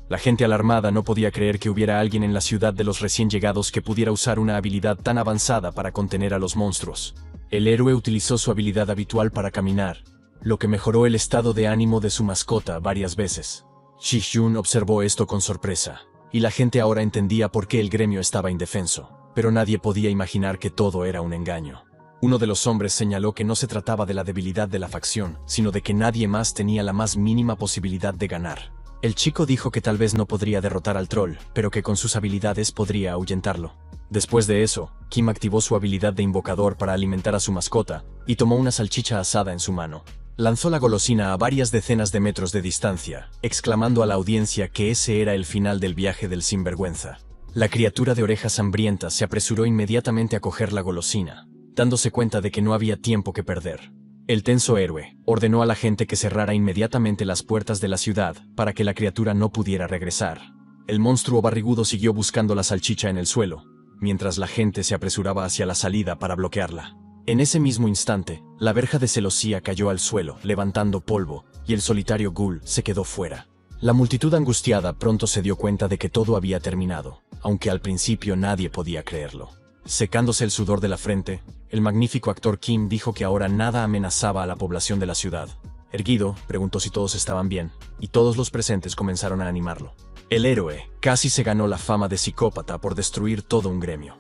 Speaker 1: La gente alarmada no podía creer que hubiera alguien en la ciudad de los recién llegados que pudiera usar una habilidad tan avanzada para contener a los monstruos. El héroe utilizó su habilidad habitual para caminar, lo que mejoró el estado de ánimo de su mascota varias veces. Ji-hyun observó esto con sorpresa, y la gente ahora entendía por qué el gremio estaba indefenso, pero nadie podía imaginar que todo era un engaño. Uno de los hombres señaló que no se trataba de la debilidad de la facción, sino de que nadie más tenía la más mínima posibilidad de ganar. El chico dijo que tal vez no podría derrotar al troll, pero que con sus habilidades podría ahuyentarlo. Después de eso, Kim activó su habilidad de invocador para alimentar a su mascota, y tomó una salchicha asada en su mano. Lanzó la golosina a varias decenas de metros de distancia, exclamando a la audiencia que ese era el final del viaje del sinvergüenza. La criatura de orejas hambrientas se apresuró inmediatamente a coger la golosina, dándose cuenta de que no había tiempo que perder. El tenso héroe ordenó a la gente que cerrara inmediatamente las puertas de la ciudad para que la criatura no pudiera regresar. El monstruo barrigudo siguió buscando la salchicha en el suelo, mientras la gente se apresuraba hacia la salida para bloquearla. En ese mismo instante, la verja de celosía cayó al suelo, levantando polvo, y el solitario ghoul se quedó fuera. La multitud angustiada pronto se dio cuenta de que todo había terminado, aunque al principio nadie podía creerlo. Secándose el sudor de la frente, el magnífico actor Kim dijo que ahora nada amenazaba a la población de la ciudad. Erguido, preguntó si todos estaban bien, y todos los presentes comenzaron a animarlo. El héroe casi se ganó la fama de psicópata por destruir todo un gremio.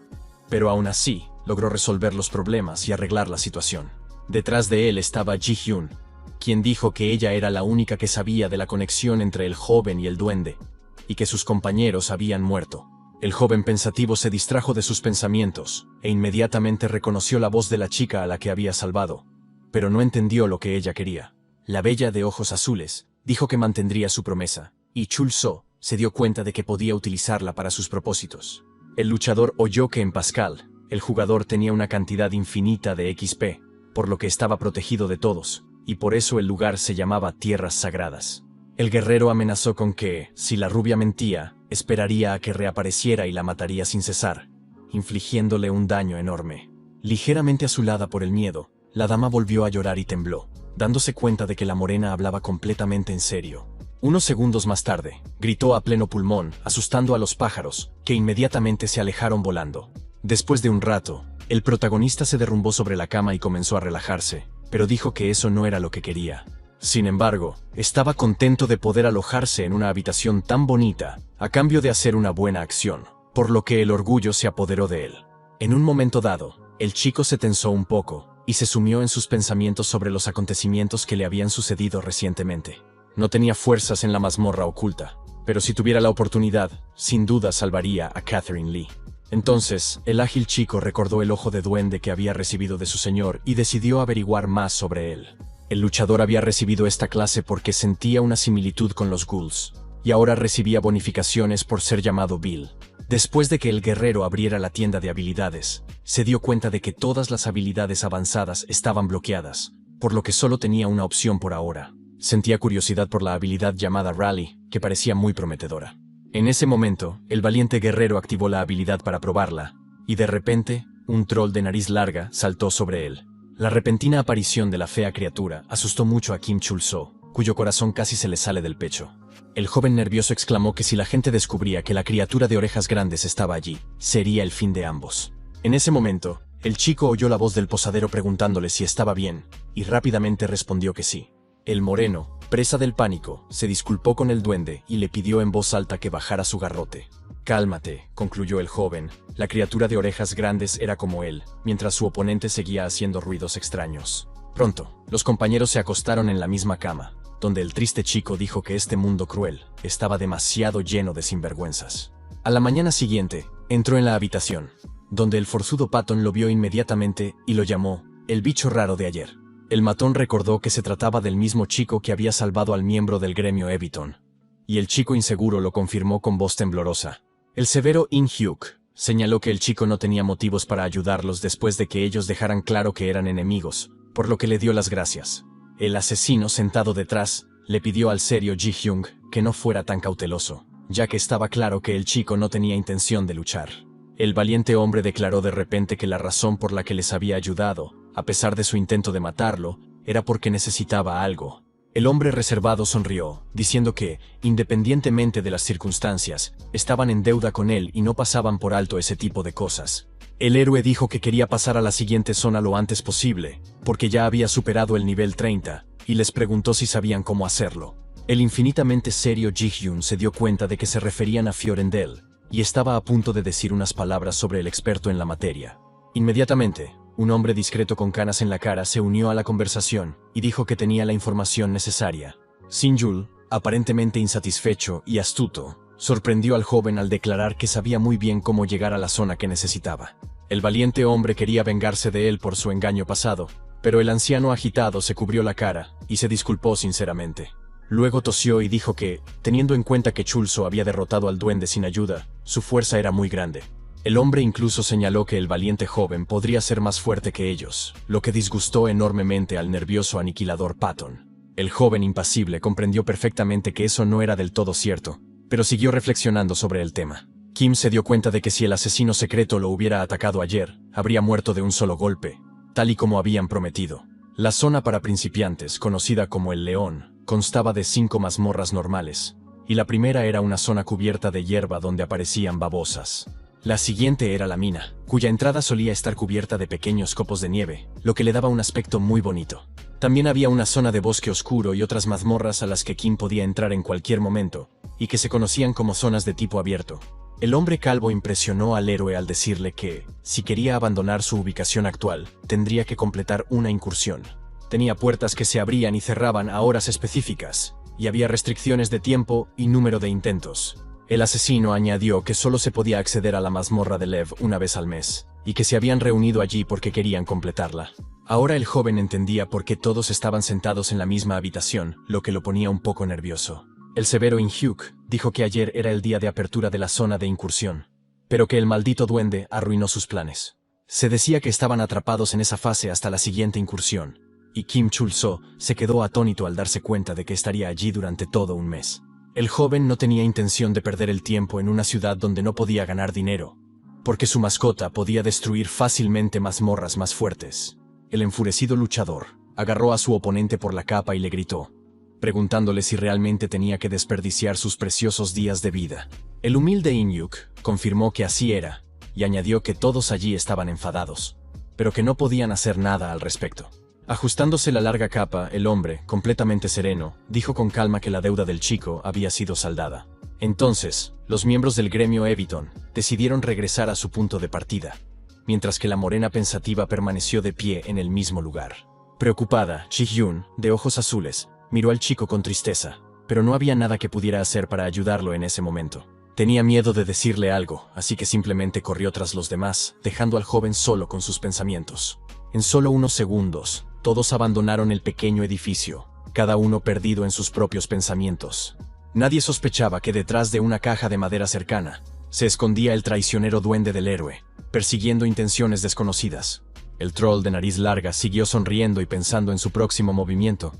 Speaker 1: Pero aún así, logró resolver los problemas y arreglar la situación. Detrás de él estaba Ji-hyun, quien dijo que ella era la única que sabía de la conexión entre el joven y el duende, y que sus compañeros habían muerto. El joven pensativo se distrajo de sus pensamientos, e inmediatamente reconoció la voz de la chica a la que había salvado, pero no entendió lo que ella quería. La bella de ojos azules dijo que mantendría su promesa, y Chul-so se dio cuenta de que podía utilizarla para sus propósitos. El luchador oyó que en Pascal, el jugador tenía una cantidad infinita de XP, por lo que estaba protegido de todos, y por eso el lugar se llamaba Tierras Sagradas. El guerrero amenazó con que, si la rubia mentía, esperaría a que reapareciera y la mataría sin cesar, infligiéndole un daño enorme. Ligeramente azulada por el miedo, la dama volvió a llorar y tembló, dándose cuenta de que la morena hablaba completamente en serio. Unos segundos más tarde, gritó a pleno pulmón, asustando a los pájaros, que inmediatamente se alejaron volando. Después de un rato, el protagonista se derrumbó sobre la cama y comenzó a relajarse, pero dijo que eso no era lo que quería. Sin embargo, estaba contento de poder alojarse en una habitación tan bonita, a cambio de hacer una buena acción, por lo que el orgullo se apoderó de él. En un momento dado, el chico se tensó un poco, y se sumió en sus pensamientos sobre los acontecimientos que le habían sucedido recientemente. No tenía fuerzas en la mazmorra oculta, pero si tuviera la oportunidad, sin duda salvaría a Catherine Lee. Entonces, el ágil chico recordó el ojo de duende que había recibido de su señor y decidió averiguar más sobre él. El luchador había recibido esta clase porque sentía una similitud con los ghouls, y ahora recibía bonificaciones por ser llamado Bill. Después de que el guerrero abriera la tienda de habilidades, se dio cuenta de que todas las habilidades avanzadas estaban bloqueadas, por lo que solo tenía una opción por ahora. Sentía curiosidad por la habilidad llamada Rally, que parecía muy prometedora. En ese momento, el valiente guerrero activó la habilidad para probarla, y de repente, un troll de nariz larga saltó sobre él. La repentina aparición de la fea criatura asustó mucho a Kim Chul-so, cuyo corazón casi se le sale del pecho. El joven nervioso exclamó que si la gente descubría que la criatura de orejas grandes estaba allí, sería el fin de ambos. En ese momento, el chico oyó la voz del posadero preguntándole si estaba bien, y rápidamente respondió que sí. El moreno, presa del pánico, se disculpó con el duende y le pidió en voz alta que bajara su garrote. «Cálmate», concluyó el joven. La criatura de orejas grandes era como él, mientras su oponente seguía haciendo ruidos extraños. Pronto, los compañeros se acostaron en la misma cama, donde el triste chico dijo que este mundo cruel estaba demasiado lleno de sinvergüenzas. A la mañana siguiente, entró en la habitación, donde el forzudo Patton lo vio inmediatamente y lo llamó «el bicho raro de ayer». El matón recordó que se trataba del mismo chico que había salvado al miembro del gremio Eviton, y el chico inseguro lo confirmó con voz temblorosa. El severo In-hyuk señaló que el chico no tenía motivos para ayudarlos después de que ellos dejaran claro que eran enemigos, por lo que le dio las gracias. El asesino sentado detrás le pidió al serio Ji-hyung que no fuera tan cauteloso, ya que estaba claro que el chico no tenía intención de luchar. El valiente hombre declaró de repente que la razón por la que les había ayudado, a pesar de su intento de matarlo, era porque necesitaba algo. El hombre reservado sonrió, diciendo que, independientemente de las circunstancias, estaban en deuda con él y no pasaban por alto ese tipo de cosas. El héroe dijo que quería pasar a la siguiente zona lo antes posible, porque ya había superado el nivel 30, y les preguntó si sabían cómo hacerlo. El infinitamente serio Ji-hyun se dio cuenta de que se referían a Fiorendel, y estaba a punto de decir unas palabras sobre el experto en la materia. Inmediatamente, un hombre discreto con canas en la cara se unió a la conversación y dijo que tenía la información necesaria. Sin-yul, aparentemente insatisfecho y astuto, sorprendió al joven al declarar que sabía muy bien cómo llegar a la zona que necesitaba. El valiente hombre quería vengarse de él por su engaño pasado, pero el anciano agitado se cubrió la cara y se disculpó sinceramente. Luego tosió y dijo que, teniendo en cuenta que Chul-so había derrotado al duende sin ayuda, su fuerza era muy grande. El hombre incluso señaló que el valiente joven podría ser más fuerte que ellos, lo que disgustó enormemente al nervioso aniquilador Patton. El joven impasible comprendió perfectamente que eso no era del todo cierto, pero siguió reflexionando sobre el tema. Kim se dio cuenta de que si el asesino secreto lo hubiera atacado ayer, habría muerto de un solo golpe, tal y como habían prometido. La zona para principiantes, conocida como el León, constaba de 5 mazmorras normales, y la primera era una zona cubierta de hierba donde aparecían babosas. La siguiente era la mina, cuya entrada solía estar cubierta de pequeños copos de nieve, lo que le daba un aspecto muy bonito. También había una zona de bosque oscuro y otras mazmorras a las que Kim podía entrar en cualquier momento, y que se conocían como zonas de tipo abierto. El hombre calvo impresionó al héroe al decirle que, si quería abandonar su ubicación actual, tendría que completar una incursión. Tenía puertas que se abrían y cerraban a horas específicas, y había restricciones de tiempo y número de intentos. El asesino añadió que solo se podía acceder a la mazmorra de Lev una vez al mes, y que se habían reunido allí porque querían completarla. Ahora el joven entendía por qué todos estaban sentados en la misma habitación, lo que lo ponía un poco nervioso. El severo In-hyuk dijo que ayer era el día de apertura de la zona de incursión, pero que el maldito duende arruinó sus planes. Se decía que estaban atrapados en esa fase hasta la siguiente incursión, y Kim Chul-so se quedó atónito al darse cuenta de que estaría allí durante todo un mes. El joven no tenía intención de perder el tiempo en una ciudad donde no podía ganar dinero, porque su mascota podía destruir fácilmente mazmorras más fuertes. El enfurecido luchador agarró a su oponente por la capa y le gritó, preguntándole si realmente tenía que desperdiciar sus preciosos días de vida. El humilde In-hyuk confirmó que así era, y añadió que todos allí estaban enfadados, pero que no podían hacer nada al respecto. Ajustándose la larga capa, el hombre, completamente sereno, dijo con calma que la deuda del chico había sido saldada. Entonces, los miembros del gremio Eviton decidieron regresar a su punto de partida, mientras que la morena pensativa permaneció de pie en el mismo lugar. Preocupada, Ji-hyun, de ojos azules, miró al chico con tristeza, pero no había nada que pudiera hacer para ayudarlo en ese momento. Tenía miedo de decirle algo, así que simplemente corrió tras los demás, dejando al joven solo con sus pensamientos. En solo unos segundos, todos abandonaron el pequeño edificio, cada uno perdido en sus propios pensamientos. Nadie sospechaba que detrás de una caja de madera cercana se escondía el traicionero duende del héroe, persiguiendo intenciones desconocidas. El troll de nariz larga siguió sonriendo y pensando en su próximo movimiento,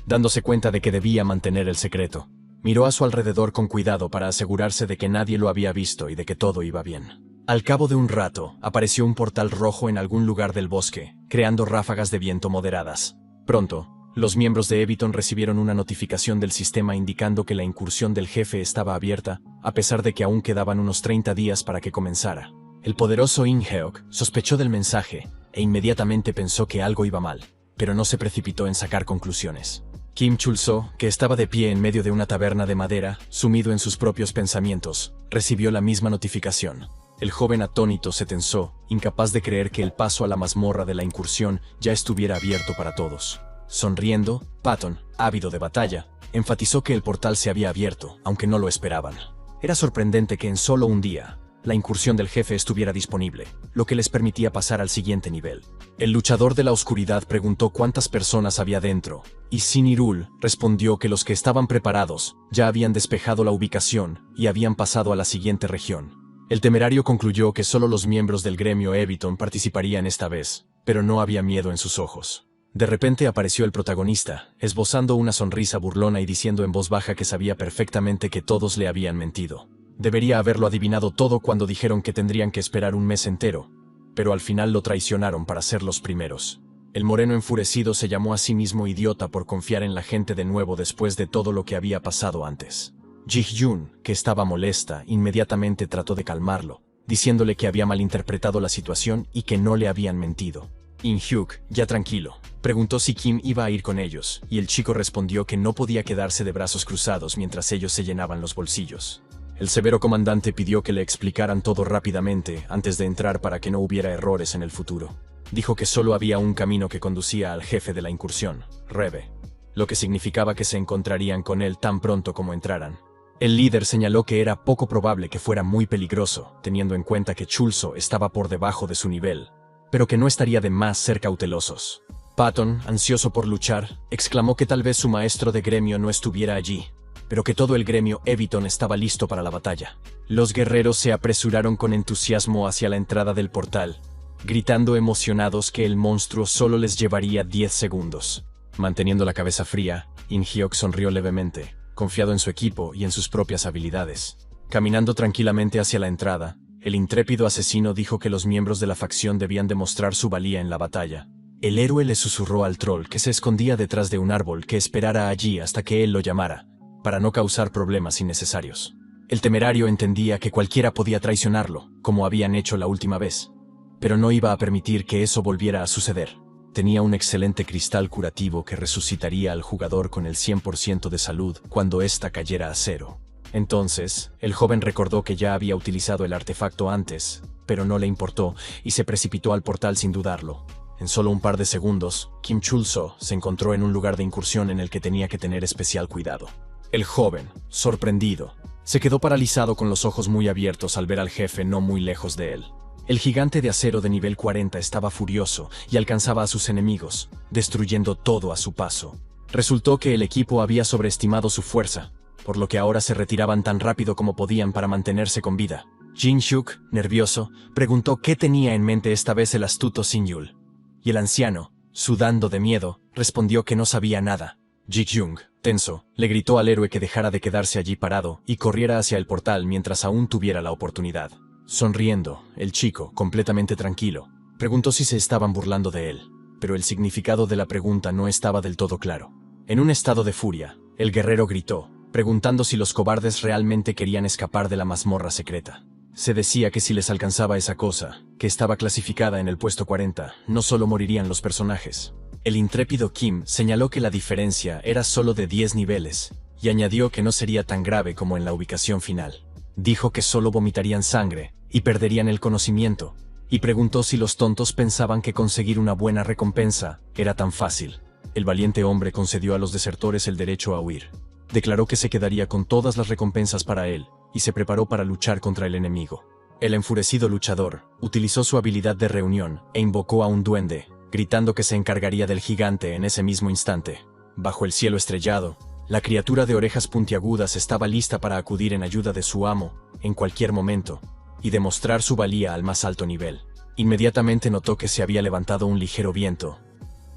Speaker 1: dándose cuenta de que debía mantener el secreto. Miró a su alrededor con cuidado para asegurarse de que nadie lo había visto y de que todo iba bien. Al cabo de un rato, apareció un portal rojo en algún lugar del bosque, creando ráfagas de viento moderadas. Pronto, los miembros de Eviton recibieron una notificación del sistema indicando que la incursión del jefe estaba abierta, a pesar de que aún quedaban unos 30 días para que comenzara. El poderoso In-hyuk sospechó del mensaje, e inmediatamente pensó que algo iba mal, pero no se precipitó en sacar conclusiones. Kim Chul-so, que estaba de pie en medio de una taberna de madera, sumido en sus propios pensamientos, recibió la misma notificación. El joven atónito se tensó, incapaz de creer que el paso a la mazmorra de la incursión ya estuviera abierto para todos. Sonriendo, Patton, ávido de batalla, enfatizó que el portal se había abierto, aunque no lo esperaban. Era sorprendente que en solo un día, la incursión del jefe estuviera disponible, lo que les permitía pasar al siguiente nivel. El luchador de la oscuridad preguntó cuántas personas había dentro, y Sinirul respondió que los que estaban preparados ya habían despejado la ubicación y habían pasado a la siguiente región. El temerario concluyó que solo los miembros del gremio Eviton participarían esta vez, pero no había miedo en sus ojos. De repente apareció el protagonista, esbozando una sonrisa burlona y diciendo en voz baja que sabía perfectamente que todos le habían mentido. Debería haberlo adivinado todo cuando dijeron que tendrían que esperar un mes entero, pero al final lo traicionaron para ser los primeros. El moreno enfurecido se llamó a sí mismo idiota por confiar en la gente de nuevo después de todo lo que había pasado antes. Ji-hyun, que estaba molesta, inmediatamente trató de calmarlo, diciéndole que había malinterpretado la situación y que no le habían mentido. In-hyuk, ya tranquilo, preguntó si Kim iba a ir con ellos, y el chico respondió que no podía quedarse de brazos cruzados mientras ellos se llenaban los bolsillos. El severo comandante pidió que le explicaran todo rápidamente antes de entrar para que no hubiera errores en el futuro. Dijo que solo había un camino que conducía al jefe de la incursión, Rebe, lo que significaba que se encontrarían con él tan pronto como entraran. El líder señaló que era poco probable que fuera muy peligroso, teniendo en cuenta que Chul-so estaba por debajo de su nivel, pero que no estaría de más ser cautelosos. Patton, ansioso por luchar, exclamó que tal vez su maestro de gremio no estuviera allí, pero que todo el gremio Eviton estaba listo para la batalla. Los guerreros se apresuraron con entusiasmo hacia la entrada del portal, gritando emocionados que el monstruo solo les llevaría 10 segundos. Manteniendo la cabeza fría, In-hyuk sonrió levemente, confiado en su equipo y en sus propias habilidades. Caminando tranquilamente hacia la entrada, el intrépido asesino dijo que los miembros de la facción debían demostrar su valía en la batalla. El héroe le susurró al troll que se escondía detrás de un árbol que esperara allí hasta que él lo llamara, para no causar problemas innecesarios. El temerario entendía que cualquiera podía traicionarlo, como habían hecho la última vez, pero no iba a permitir que eso volviera a suceder. Tenía un excelente cristal curativo que resucitaría al jugador con el 100% de salud cuando ésta cayera a cero. Entonces, el joven recordó que ya había utilizado el artefacto antes, pero no le importó y se precipitó al portal sin dudarlo. En solo un par de segundos, Kim Chul-so se encontró en un lugar de incursión en el que tenía que tener especial cuidado. El joven, sorprendido, se quedó paralizado con los ojos muy abiertos al ver al jefe no muy lejos de él. El gigante de acero de nivel 40 estaba furioso y alcanzaba a sus enemigos, destruyendo todo a su paso. Resultó que el equipo había sobreestimado su fuerza, por lo que ahora se retiraban tan rápido como podían para mantenerse con vida. Jin-hyuk, nervioso, preguntó qué tenía en mente esta vez el astuto Sin-yul. Y el anciano, sudando de miedo, respondió que no sabía nada. Ji-kyung, tenso, le gritó al héroe que dejara de quedarse allí parado y corriera hacia el portal mientras aún tuviera la oportunidad. Sonriendo, el chico, completamente tranquilo, preguntó si se estaban burlando de él, pero el significado de la pregunta no estaba del todo claro. En un estado de furia, el guerrero gritó, preguntando si los cobardes realmente querían escapar de la mazmorra secreta. Se decía que si les alcanzaba esa cosa, que estaba clasificada en el puesto 40, no solo morirían los personajes. El intrépido Kim señaló que la diferencia era solo de 10 niveles, y añadió que no sería tan grave como en la ubicación final. Dijo que solo vomitarían sangre, y perderían el conocimiento, y preguntó si los tontos pensaban que conseguir una buena recompensa era tan fácil. El valiente hombre concedió a los desertores el derecho a huir. Declaró que se quedaría con todas las recompensas para él, y se preparó para luchar contra el enemigo. El enfurecido luchador utilizó su habilidad de reunión e invocó a un duende, gritando que se encargaría del gigante en ese mismo instante. Bajo el cielo estrellado, la criatura de orejas puntiagudas estaba lista para acudir en ayuda de su amo, en cualquier momento, y demostrar su valía al más alto nivel. Inmediatamente notó que se había levantado un ligero viento,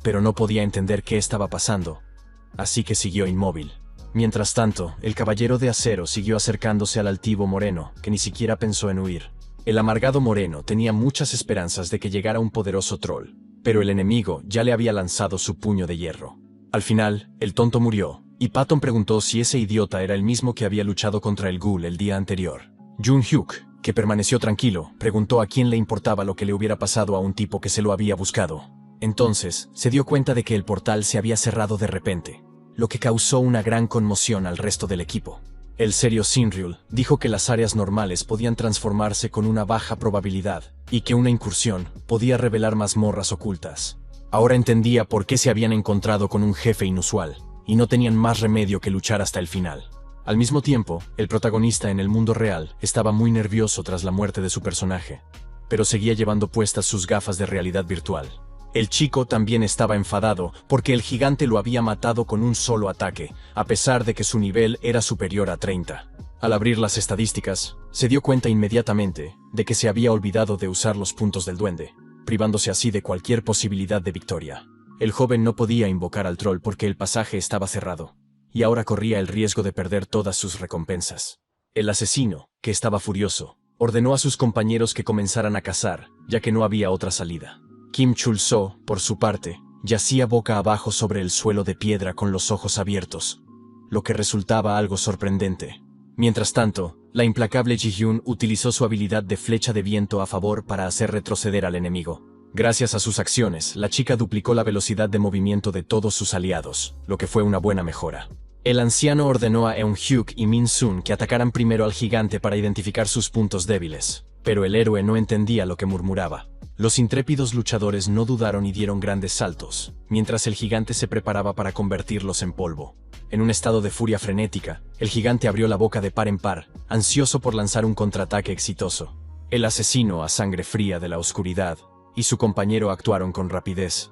Speaker 1: pero no podía entender qué estaba pasando, así que siguió inmóvil. Mientras tanto, el caballero de acero siguió acercándose al altivo moreno, que ni siquiera pensó en huir. El amargado moreno tenía muchas esperanzas de que llegara un poderoso troll, pero el enemigo ya le había lanzado su puño de hierro. Al final, el tonto murió, y Patton preguntó si ese idiota era el mismo que había luchado contra el ghoul el día anterior. Jun-hyuk, que permaneció tranquilo, preguntó a quién le importaba lo que le hubiera pasado a un tipo que se lo había buscado. Entonces, se dio cuenta de que el portal se había cerrado de repente, lo que causó una gran conmoción al resto del equipo. El serio Sin-ryul dijo que las áreas normales podían transformarse con una baja probabilidad, y que una incursión podía revelar mazmorras ocultas. Ahora entendía por qué se habían encontrado con un jefe inusual, y no tenían más remedio que luchar hasta el final. Al mismo tiempo, el protagonista en el mundo real estaba muy nervioso tras la muerte de su personaje, pero seguía llevando puestas sus gafas de realidad virtual. El chico también estaba enfadado porque el gigante lo había matado con un solo ataque, a pesar de que su nivel era superior a 30. Al abrir las estadísticas, se dio cuenta inmediatamente de que se había olvidado de usar los puntos del duende, privándose así de cualquier posibilidad de victoria. El joven no podía invocar al troll porque el pasaje estaba cerrado, y ahora corría el riesgo de perder todas sus recompensas. El asesino, que estaba furioso, ordenó a sus compañeros que comenzaran a cazar, ya que no había otra salida. Kim Chul-so, por su parte, yacía boca abajo sobre el suelo de piedra con los ojos abiertos, lo que resultaba algo sorprendente. Mientras tanto, la implacable Ji-hyun utilizó su habilidad de flecha de viento a favor para hacer retroceder al enemigo. Gracias a sus acciones, la chica duplicó la velocidad de movimiento de todos sus aliados, lo que fue una buena mejora. El anciano ordenó a Eun-hyuk y Min-sun que atacaran primero al gigante para identificar sus puntos débiles, pero el héroe no entendía lo que murmuraba. Los intrépidos luchadores no dudaron y dieron grandes saltos, mientras el gigante se preparaba para convertirlos en polvo. En un estado de furia frenética, el gigante abrió la boca de par en par, ansioso por lanzar un contraataque exitoso. El asesino a sangre fría de la oscuridad y su compañero actuaron con rapidez,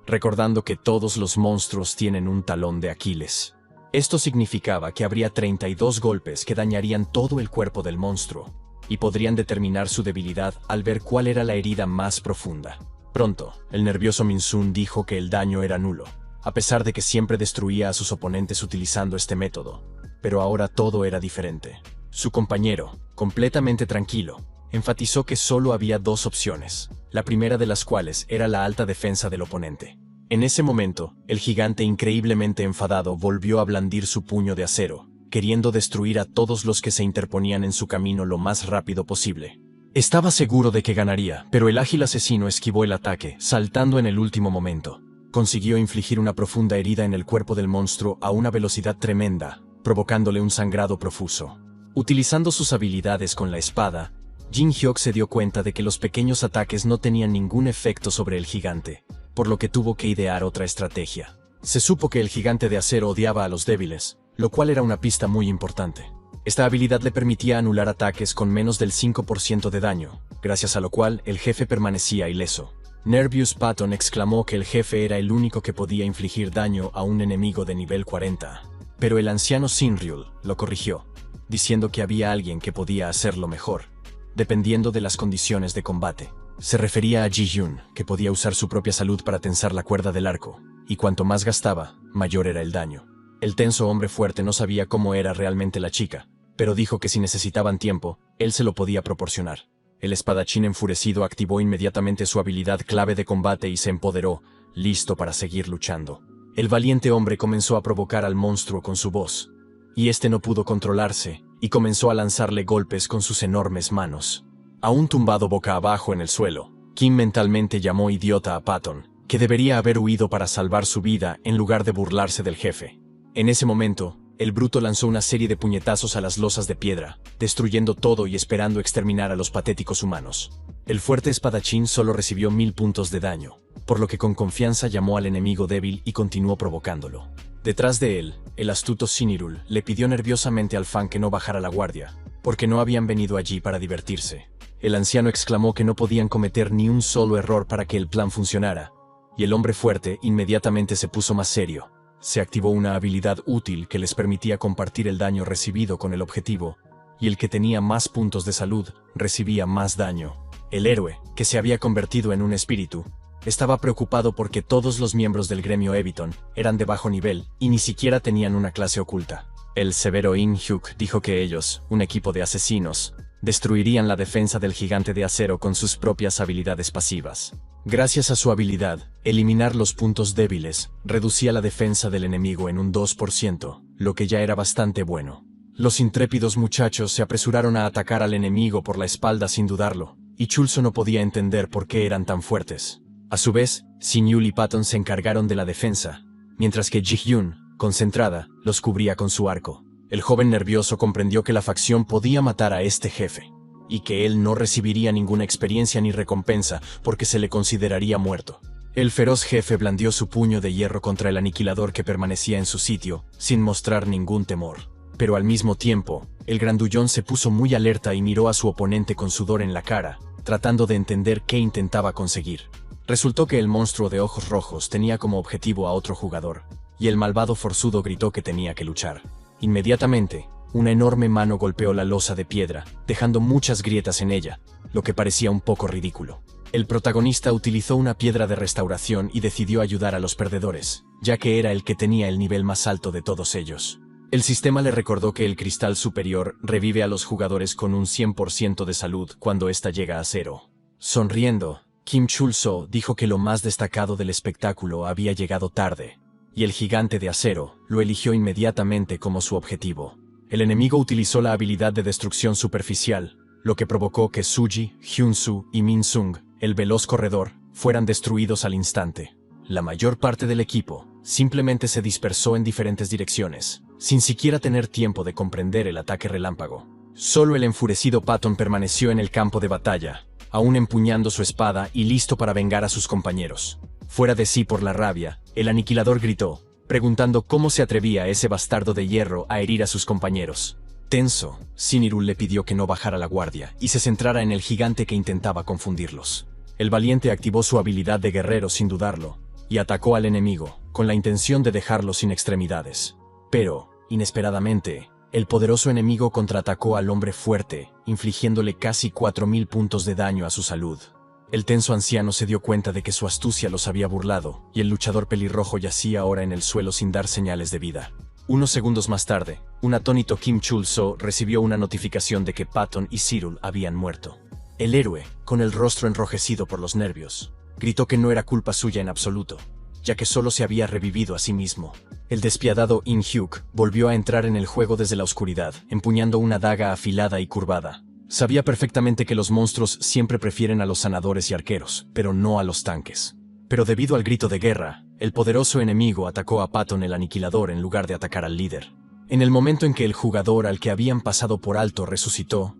Speaker 1: recordando que todos los monstruos tienen un talón de Aquiles. Esto significaba que habría 32 golpes que dañarían todo el cuerpo del monstruo, y podrían determinar su debilidad al ver cuál era la herida más profunda. Pronto, el nervioso Min-sun dijo que el daño era nulo, a pesar de que siempre destruía a sus oponentes utilizando este método. pero ahora todo era diferente. Su compañero, completamente tranquilo, enfatizó que solo había dos opciones, la primera de las cuales era la alta defensa del oponente. En ese momento, el gigante increíblemente enfadado volvió a blandir su puño de acero, queriendo destruir a todos los que se interponían en su camino lo más rápido posible. Estaba seguro de que ganaría, pero el ágil asesino esquivó el ataque, saltando en el último momento. Consiguió infligir una profunda herida en el cuerpo del monstruo a una velocidad tremenda, provocándole un sangrado profuso. Utilizando sus habilidades con la espada, Jin Hyuk se dio cuenta de que los pequeños ataques no tenían ningún efecto sobre el gigante, por lo que tuvo que idear otra estrategia. Se supo que el gigante de acero odiaba a los débiles, lo cual era una pista muy importante. Esta habilidad le permitía anular ataques con menos del 5% de daño, gracias a lo cual el jefe permanecía ileso. Nervious Patton exclamó que el jefe era el único que podía infligir daño a un enemigo de nivel 40. Pero el anciano Sinryul lo corrigió, diciendo que había alguien que podía hacerlo mejor, dependiendo de las condiciones de combate. Se refería a Ji-Hyun, que podía usar su propia salud para tensar la cuerda del arco, y cuanto más gastaba, mayor era el daño. El tenso hombre fuerte no sabía cómo era realmente la chica, pero dijo que si necesitaban tiempo, él se lo podía proporcionar. El espadachín enfurecido activó inmediatamente su habilidad clave de combate y se empoderó, listo para seguir luchando. El valiente hombre comenzó a provocar al monstruo con su voz, y este no pudo controlarse, y comenzó a lanzarle golpes con sus enormes manos. Aún tumbado boca abajo en el suelo, Kim mentalmente llamó idiota a Patton, que debería haber huido para salvar su vida en lugar de burlarse del jefe. En ese momento, el bruto lanzó una serie de puñetazos a las losas de piedra, destruyendo todo y esperando exterminar a los patéticos humanos. El fuerte espadachín solo recibió 1000 puntos de daño, por lo que con confianza llamó al enemigo débil y continuó provocándolo. Detrás de él, el astuto Sinirul le pidió nerviosamente al fan que no bajara la guardia, porque no habían venido allí para divertirse. El anciano exclamó que no podían cometer ni un solo error para que el plan funcionara, y el hombre fuerte inmediatamente se puso más serio. Se activó una habilidad útil que les permitía compartir el daño recibido con el objetivo, y el que tenía más puntos de salud recibía más daño. El héroe, que se había convertido en un espíritu, estaba preocupado porque todos los miembros del gremio Ebiton eran de bajo nivel y ni siquiera tenían una clase oculta. El severo In Hyuk dijo que ellos, un equipo de asesinos, destruirían la defensa del gigante de acero con sus propias habilidades pasivas. Gracias a su habilidad, eliminar los puntos débiles reducía la defensa del enemigo en un 2%, lo que ya era bastante bueno. Los intrépidos muchachos se apresuraron a atacar al enemigo por la espalda sin dudarlo, y Chulso no podía entender por qué eran tan fuertes. A su vez, Sinryul y Patton se encargaron de la defensa, mientras que Ji-Hyun, concentrada, los cubría con su arco. El joven nervioso comprendió que la facción podía matar a este jefe, y que él no recibiría ninguna experiencia ni recompensa porque se le consideraría muerto. El feroz jefe blandió su puño de hierro contra el aniquilador que permanecía en su sitio, sin mostrar ningún temor. Pero al mismo tiempo, el grandullón se puso muy alerta y miró a su oponente con sudor en la cara, tratando de entender qué intentaba conseguir. Resultó que el monstruo de ojos rojos tenía como objetivo a otro jugador, y el malvado forzudo gritó que tenía que luchar. Inmediatamente, una enorme mano golpeó la losa de piedra, dejando muchas grietas en ella, lo que parecía un poco ridículo. El protagonista utilizó una piedra de restauración y decidió ayudar a los perdedores, ya que era el que tenía el nivel más alto de todos ellos. El sistema le recordó que el cristal superior revive a los jugadores con un 100% de salud cuando ésta llega a 0. Sonriendo, Kim Chul-so dijo que lo más destacado del espectáculo había llegado tarde, y el gigante de acero lo eligió inmediatamente como su objetivo. El enemigo utilizó la habilidad de destrucción superficial, lo que provocó que Suji, Hyun-soo y Min-sung, el veloz corredor, fueran destruidos al instante. La mayor parte del equipo simplemente se dispersó en diferentes direcciones, sin siquiera tener tiempo de comprender el ataque relámpago. Solo el enfurecido Patton permaneció en el campo de batalla, aún empuñando su espada y listo para vengar a sus compañeros. Fuera de sí por la rabia, el aniquilador gritó, preguntando cómo se atrevía ese bastardo de hierro a herir a sus compañeros. Tenso, Sinirul le pidió que no bajara la guardia y se centrara en el gigante que intentaba confundirlos. El valiente activó su habilidad de guerrero sin dudarlo, y atacó al enemigo, con la intención de dejarlo sin extremidades. Pero, inesperadamente, el poderoso enemigo contraatacó al hombre fuerte, infligiéndole casi 4000 puntos de daño a su salud. El tenso anciano se dio cuenta de que su astucia los había burlado, y el luchador pelirrojo yacía ahora en el suelo sin dar señales de vida. Unos segundos más tarde, un atónito Kim Chul-soo recibió una notificación de que Patton y Cyril habían muerto. El héroe, con el rostro enrojecido por los nervios, gritó que no era culpa suya en absoluto, ya que solo se había revivido a sí mismo. El despiadado In-hyuk volvió a entrar en el juego desde la oscuridad, empuñando una daga afilada y curvada. Sabía perfectamente que los monstruos siempre prefieren a los sanadores y arqueros, pero no a los tanques. Pero debido al grito de guerra, el poderoso enemigo atacó a Patton el Aniquilador en lugar de atacar al líder. En el momento en que el jugador al que habían pasado por alto resucitó,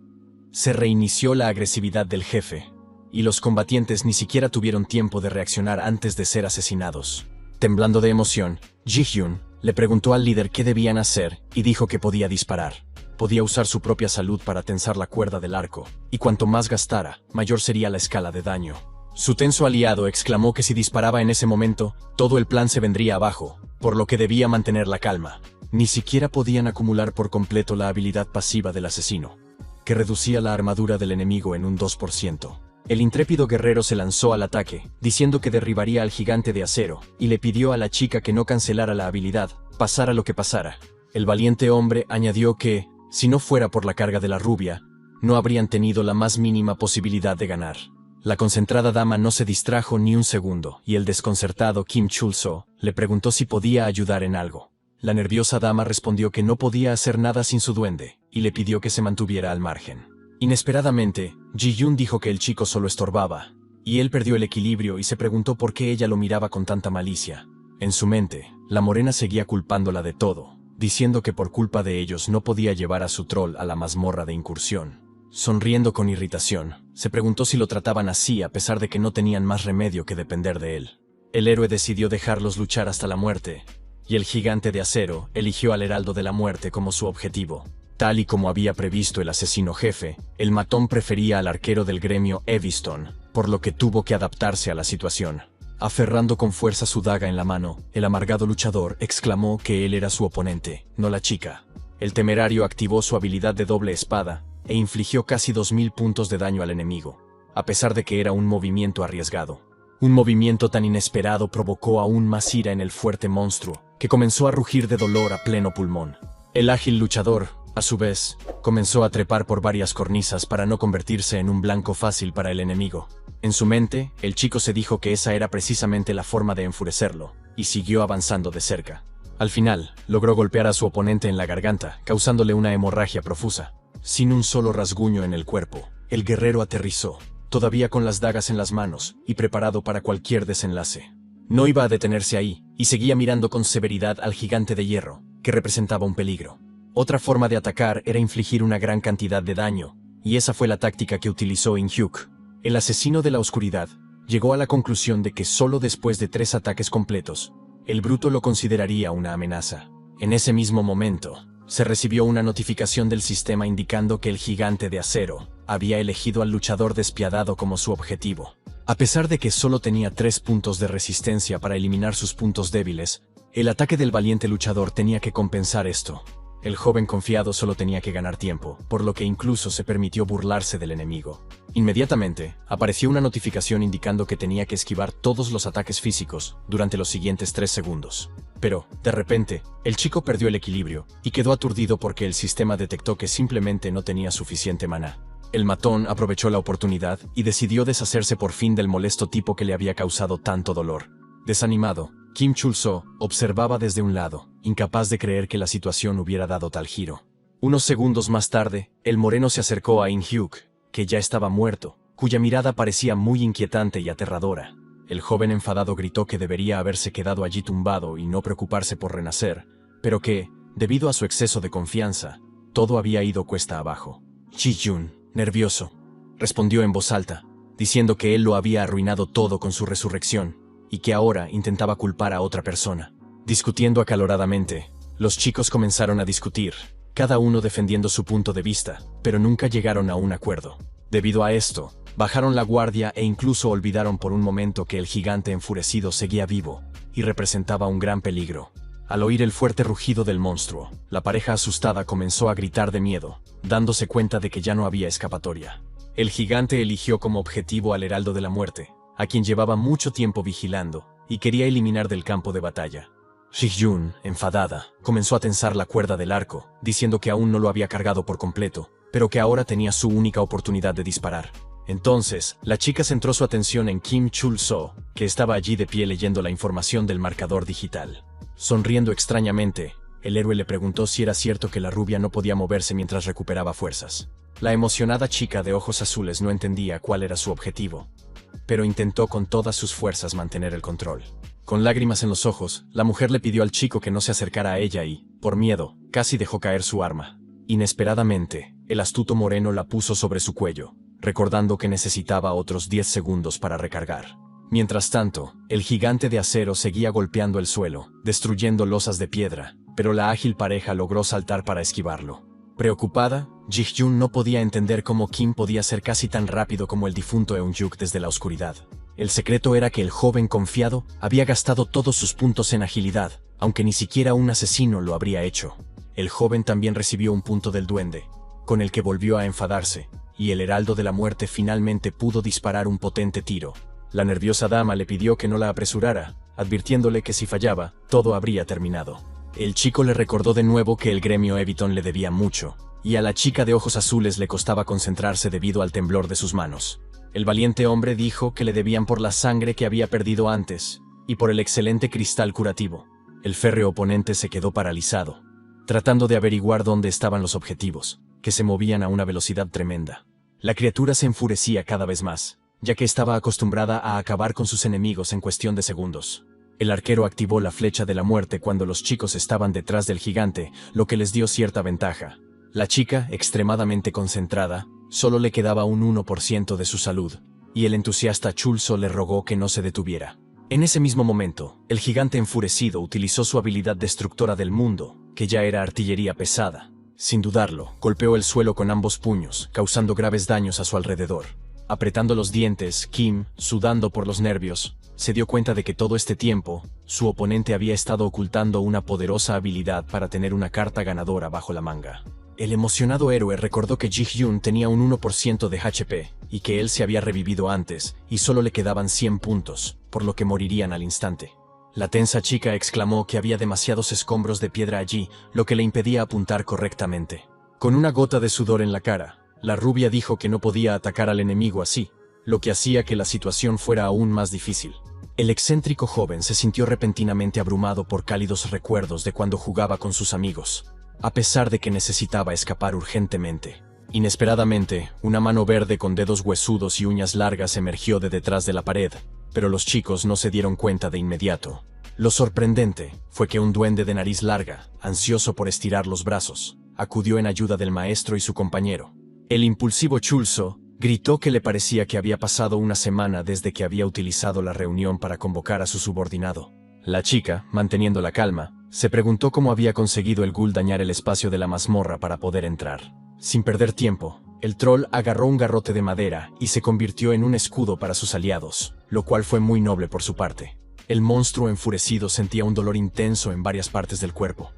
Speaker 1: se reinició la agresividad del jefe, y los combatientes ni siquiera tuvieron tiempo de reaccionar antes de ser asesinados. Temblando de emoción, Ji-hyun le preguntó al líder qué debían hacer y dijo que podía disparar. Podía usar su propia salud para tensar la cuerda del arco, y cuanto más gastara, mayor sería la escala de daño. Su tenso aliado exclamó que si disparaba en ese momento, todo el plan se vendría abajo, por lo que debía mantener la calma. Ni siquiera podían acumular por completo la habilidad pasiva del asesino, que reducía la armadura del enemigo en un 2%. El intrépido guerrero se lanzó al ataque, diciendo que derribaría al gigante de acero, y le pidió a la chica que no cancelara la habilidad, pasara lo que pasara. El valiente hombre añadió que, si no fuera por la carga de la rubia, no habrían tenido la más mínima posibilidad de ganar. La concentrada dama no se distrajo ni un segundo, y el desconcertado Kim Chul-soo le preguntó si podía ayudar en algo. La nerviosa dama respondió que no podía hacer nada sin su duende, y le pidió que se mantuviera al margen. Inesperadamente, Ji-hyun dijo que el chico solo estorbaba, y él perdió el equilibrio y se preguntó por qué ella lo miraba con tanta malicia. En su mente, la morena seguía culpándola de todo, diciendo que por culpa de ellos no podía llevar a su troll a la mazmorra de incursión. Sonriendo con irritación, se preguntó si lo trataban así a pesar de que no tenían más remedio que depender de él. El héroe decidió dejarlos luchar hasta la muerte, y el gigante de acero eligió al Heraldo de la Muerte como su objetivo. Tal y como había previsto el asesino jefe, el matón prefería al arquero del gremio Eviston, por lo que tuvo que adaptarse a la situación. Aferrando con fuerza su daga en la mano, el amargado luchador exclamó que él era su oponente, no la chica. El temerario activó su habilidad de doble espada, e infligió casi 2000 puntos de daño al enemigo, a pesar de que era un movimiento arriesgado. Un movimiento tan inesperado provocó aún más ira en el fuerte monstruo, que comenzó a rugir de dolor a pleno pulmón. El ágil luchador, a su vez, comenzó a trepar por varias cornisas para no convertirse en un blanco fácil para el enemigo. En su mente, el chico se dijo que esa era precisamente la forma de enfurecerlo, y siguió avanzando de cerca. Al final, logró golpear a su oponente en la garganta, causándole una hemorragia profusa. Sin un solo rasguño en el cuerpo, el guerrero aterrizó, todavía con las dagas en las manos y preparado para cualquier desenlace. No iba a detenerse ahí, y seguía mirando con severidad al gigante de hierro, que representaba un peligro. Otra forma de atacar era infligir una gran cantidad de daño, y esa fue la táctica que utilizó In-hyuk. El asesino de la oscuridad llegó a la conclusión de que solo después de 3 ataques completos, el bruto lo consideraría una amenaza. En ese mismo momento, se recibió una notificación del sistema indicando que el gigante de acero había elegido al luchador despiadado como su objetivo. A pesar de que solo tenía 3 puntos de resistencia para eliminar sus puntos débiles, el ataque del valiente luchador tenía que compensar esto. El joven confiado solo tenía que ganar tiempo, por lo que incluso se permitió burlarse del enemigo. Inmediatamente, apareció una notificación indicando que tenía que esquivar todos los ataques físicos durante los siguientes 3 segundos. Pero, de repente, el chico perdió el equilibrio y quedó aturdido porque el sistema detectó que simplemente no tenía suficiente maná. El matón aprovechó la oportunidad y decidió deshacerse por fin del molesto tipo que le había causado tanto dolor. Desanimado, Kim Chul-soo observaba desde un lado, incapaz de creer que la situación hubiera dado tal giro. Unos segundos más tarde, el moreno se acercó a In-hyuk, que ya estaba muerto, cuya mirada parecía muy inquietante y aterradora. El joven enfadado gritó que debería haberse quedado allí tumbado y no preocuparse por renacer, pero que, debido a su exceso de confianza, todo había ido cuesta abajo. Ji-hyun, nervioso, respondió en voz alta, diciendo que él lo había arruinado todo con su resurrección, y que ahora intentaba culpar a otra persona. Discutiendo acaloradamente, los chicos comenzaron a discutir, cada uno defendiendo su punto de vista, pero nunca llegaron a un acuerdo. Debido a esto, bajaron la guardia e incluso olvidaron por un momento que el gigante enfurecido seguía vivo y representaba un gran peligro. Al oír el fuerte rugido del monstruo, la pareja asustada comenzó a gritar de miedo, dándose cuenta de que ya no había escapatoria. El gigante eligió como objetivo al Heraldo de la Muerte, a quien llevaba mucho tiempo vigilando, y quería eliminar del campo de batalla. Ji-hyun, enfadada, comenzó a tensar la cuerda del arco, diciendo que aún no lo había cargado por completo, pero que ahora tenía su única oportunidad de disparar. Entonces, la chica centró su atención en Kim Chul-soo, que estaba allí de pie leyendo la información del marcador digital. Sonriendo extrañamente, el héroe le preguntó si era cierto que la rubia no podía moverse mientras recuperaba fuerzas. La emocionada chica de ojos azules no entendía cuál era su objetivo, pero intentó con todas sus fuerzas mantener el control. Con lágrimas en los ojos, la mujer le pidió al chico que no se acercara a ella y, por miedo, casi dejó caer su arma. Inesperadamente, el astuto moreno la puso sobre su cuello, recordando que necesitaba otros 10 segundos para recargar. Mientras tanto, el gigante de acero seguía golpeando el suelo, destruyendo losas de piedra, pero la ágil pareja logró saltar para esquivarlo. Preocupada, Ji-hyun no podía entender cómo Kim podía ser casi tan rápido como el difunto Eun-juk desde la oscuridad. El secreto era que el joven confiado había gastado todos sus puntos en agilidad, aunque ni siquiera un asesino lo habría hecho. El joven también recibió un punto del duende, con el que volvió a enfadarse, y el heraldo de la muerte finalmente pudo disparar un potente tiro. La nerviosa dama le pidió que no la apresurara, advirtiéndole que si fallaba, todo habría terminado. El chico le recordó de nuevo que el gremio Eviton le debía mucho, y a la chica de ojos azules le costaba concentrarse debido al temblor de sus manos. El valiente hombre dijo que le debían por la sangre que había perdido antes, y por el excelente cristal curativo. El férreo oponente se quedó paralizado, tratando de averiguar dónde estaban los objetivos, que se movían a una velocidad tremenda. La criatura se enfurecía cada vez más, ya que estaba acostumbrada a acabar con sus enemigos en cuestión de segundos. El arquero activó la flecha de la muerte cuando los chicos estaban detrás del gigante, lo que les dio cierta ventaja. La chica, extremadamente concentrada, solo le quedaba un 1% de su salud, y el entusiasta Chul-soo le rogó que no se detuviera. En ese mismo momento, el gigante enfurecido utilizó su habilidad destructora del mundo, que ya era artillería pesada. Sin dudarlo, golpeó el suelo con ambos puños, causando graves daños a su alrededor. Apretando los dientes, Kim, sudando por los nervios, se dio cuenta de que todo este tiempo, su oponente había estado ocultando una poderosa habilidad para tener una carta ganadora bajo la manga. El emocionado héroe recordó que Ji-hyun tenía un 1% de HP, y que él se había revivido antes, y solo le quedaban 100 puntos, por lo que morirían al instante. La tensa chica exclamó que había demasiados escombros de piedra allí, lo que le impedía apuntar correctamente. Con una gota de sudor en la cara, la rubia dijo que no podía atacar al enemigo así, lo que hacía que la situación fuera aún más difícil. El excéntrico joven se sintió repentinamente abrumado por cálidos recuerdos de cuando jugaba con sus amigos, a pesar de que necesitaba escapar urgentemente. Inesperadamente, una mano verde con dedos huesudos y uñas largas emergió de detrás de la pared, pero los chicos no se dieron cuenta de inmediato. Lo sorprendente fue que un duende de nariz larga, ansioso por estirar los brazos, acudió en ayuda del maestro y su compañero. El impulsivo Chul-soo gritó que le parecía que había pasado una semana desde que había utilizado la reunión para convocar a su subordinado. La chica, manteniendo la calma, se preguntó cómo había conseguido el ghoul dañar el espacio de la mazmorra para poder entrar. Sin perder tiempo, el troll agarró un garrote de madera y se convirtió en un escudo para sus aliados, lo cual fue muy noble por su parte. El monstruo enfurecido sentía un dolor intenso en varias partes del cuerpo,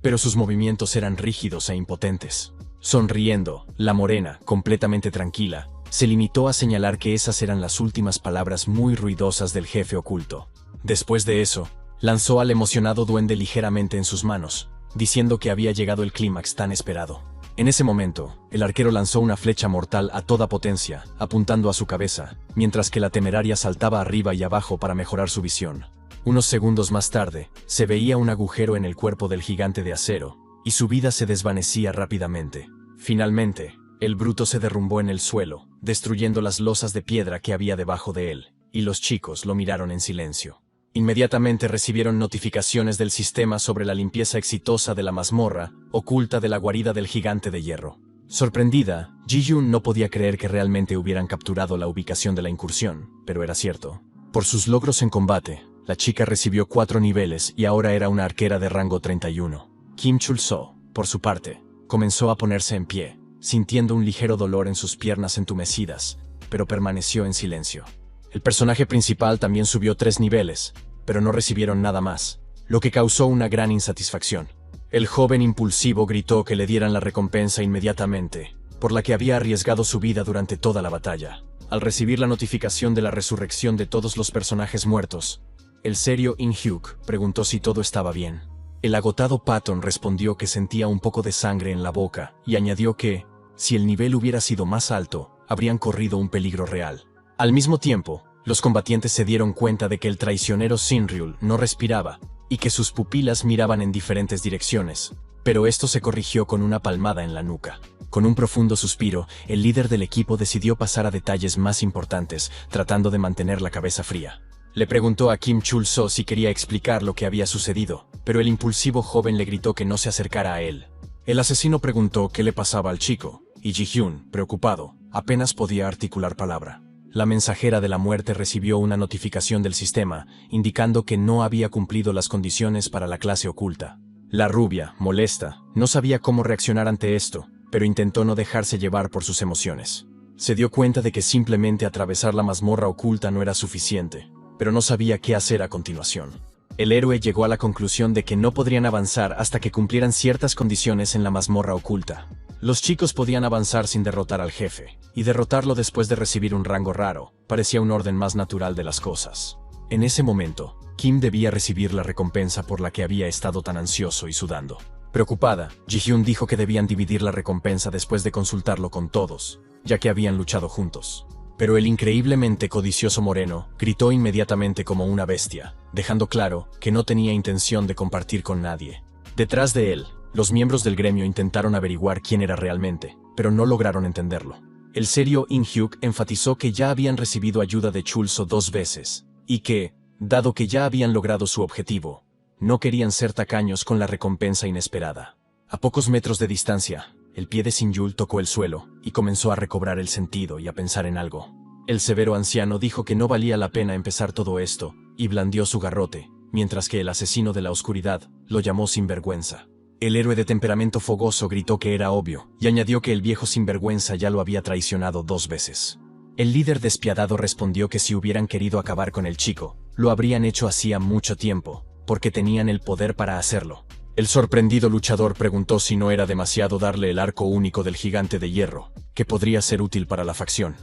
Speaker 1: pero sus movimientos eran rígidos e impotentes. Sonriendo, la morena, completamente tranquila, se limitó a señalar que esas eran las últimas palabras muy ruidosas del jefe oculto. Después de eso, lanzó al emocionado duende ligeramente en sus manos, diciendo que había llegado el clímax tan esperado. En ese momento, el arquero lanzó una flecha mortal a toda potencia, apuntando a su cabeza, mientras que la temeraria saltaba arriba y abajo para mejorar su visión. Unos segundos más tarde, se veía un agujero en el cuerpo del gigante de acero, y su vida se desvanecía rápidamente. Finalmente, el bruto se derrumbó en el suelo, destruyendo las losas de piedra que había debajo de él, y los chicos lo miraron en silencio. Inmediatamente recibieron notificaciones del sistema sobre la limpieza exitosa de la mazmorra, oculta de la guarida del gigante de hierro. Sorprendida, Ji-hyun no podía creer que realmente hubieran capturado la ubicación de la incursión, pero era cierto. Por sus logros en combate, la chica recibió 4 niveles y ahora era una arquera de rango 31. Kim Chul-soo, por su parte, comenzó a ponerse en pie, sintiendo un ligero dolor en sus piernas entumecidas, pero permaneció en silencio. El personaje principal también subió 3 niveles, pero no recibieron nada más, lo que causó una gran insatisfacción. El joven impulsivo gritó que le dieran la recompensa inmediatamente, por la que había arriesgado su vida durante toda la batalla. Al recibir la notificación de la resurrección de todos los personajes muertos, El serio In-hyuk preguntó si todo estaba bien. El agotado Patton respondió que sentía un poco de sangre en la boca y añadió que, si el nivel hubiera sido más alto, habrían corrido un peligro real. Al mismo tiempo, los combatientes se dieron cuenta de que el traicionero Sinryul no respiraba y que sus pupilas miraban en diferentes direcciones, pero esto se corrigió con una palmada en la nuca. Con un profundo suspiro, el líder del equipo decidió pasar a detalles más importantes, tratando de mantener la cabeza fría. Le preguntó a Kim Chul-so si quería explicar lo que había sucedido, pero el impulsivo joven le gritó que no se acercara a él. El asesino preguntó qué le pasaba al chico, y Ji-hyun, preocupado, apenas podía articular palabra. La mensajera de la muerte recibió una notificación del sistema, indicando que no había cumplido las condiciones para la clase oculta. La rubia, molesta, no sabía cómo reaccionar ante esto, pero intentó no dejarse llevar por sus emociones. Se dio cuenta de que simplemente atravesar la mazmorra oculta no era suficiente, pero no sabía qué hacer a continuación. El héroe llegó a la conclusión de que no podrían avanzar hasta que cumplieran ciertas condiciones en la mazmorra oculta. Los chicos podían avanzar sin derrotar al jefe, y derrotarlo después de recibir un rango raro parecía un orden más natural de las cosas. En ese momento, Kim debía recibir la recompensa por la que había estado tan ansioso y sudando. Preocupada, Ji-hyun dijo que debían dividir la recompensa después de consultarlo con todos, ya que habían luchado juntos. Pero el increíblemente codicioso moreno gritó inmediatamente como una bestia, dejando claro que no tenía intención de compartir con nadie. Detrás de él, los miembros del gremio intentaron averiguar quién era realmente, pero no lograron entenderlo. El serio In-hyuk enfatizó que ya habían recibido ayuda de Chul-so 2 veces, y que, dado que ya habían logrado su objetivo, no querían ser tacaños con la recompensa inesperada. A pocos metros de distancia, el pie de Sinryul tocó el suelo y comenzó a recobrar el sentido y a pensar en algo. El severo anciano dijo que no valía la pena empezar todo esto, y blandió su garrote, mientras que el asesino de la oscuridad lo llamó sinvergüenza. El héroe de temperamento fogoso gritó que era obvio, y añadió que el viejo sinvergüenza ya lo había traicionado 2 veces. El líder despiadado respondió que si hubieran querido acabar con el chico, lo habrían hecho hacía mucho tiempo, porque tenían el poder para hacerlo. El sorprendido luchador preguntó si no era demasiado darle el arco único del gigante de hierro, que podría ser útil para la facción.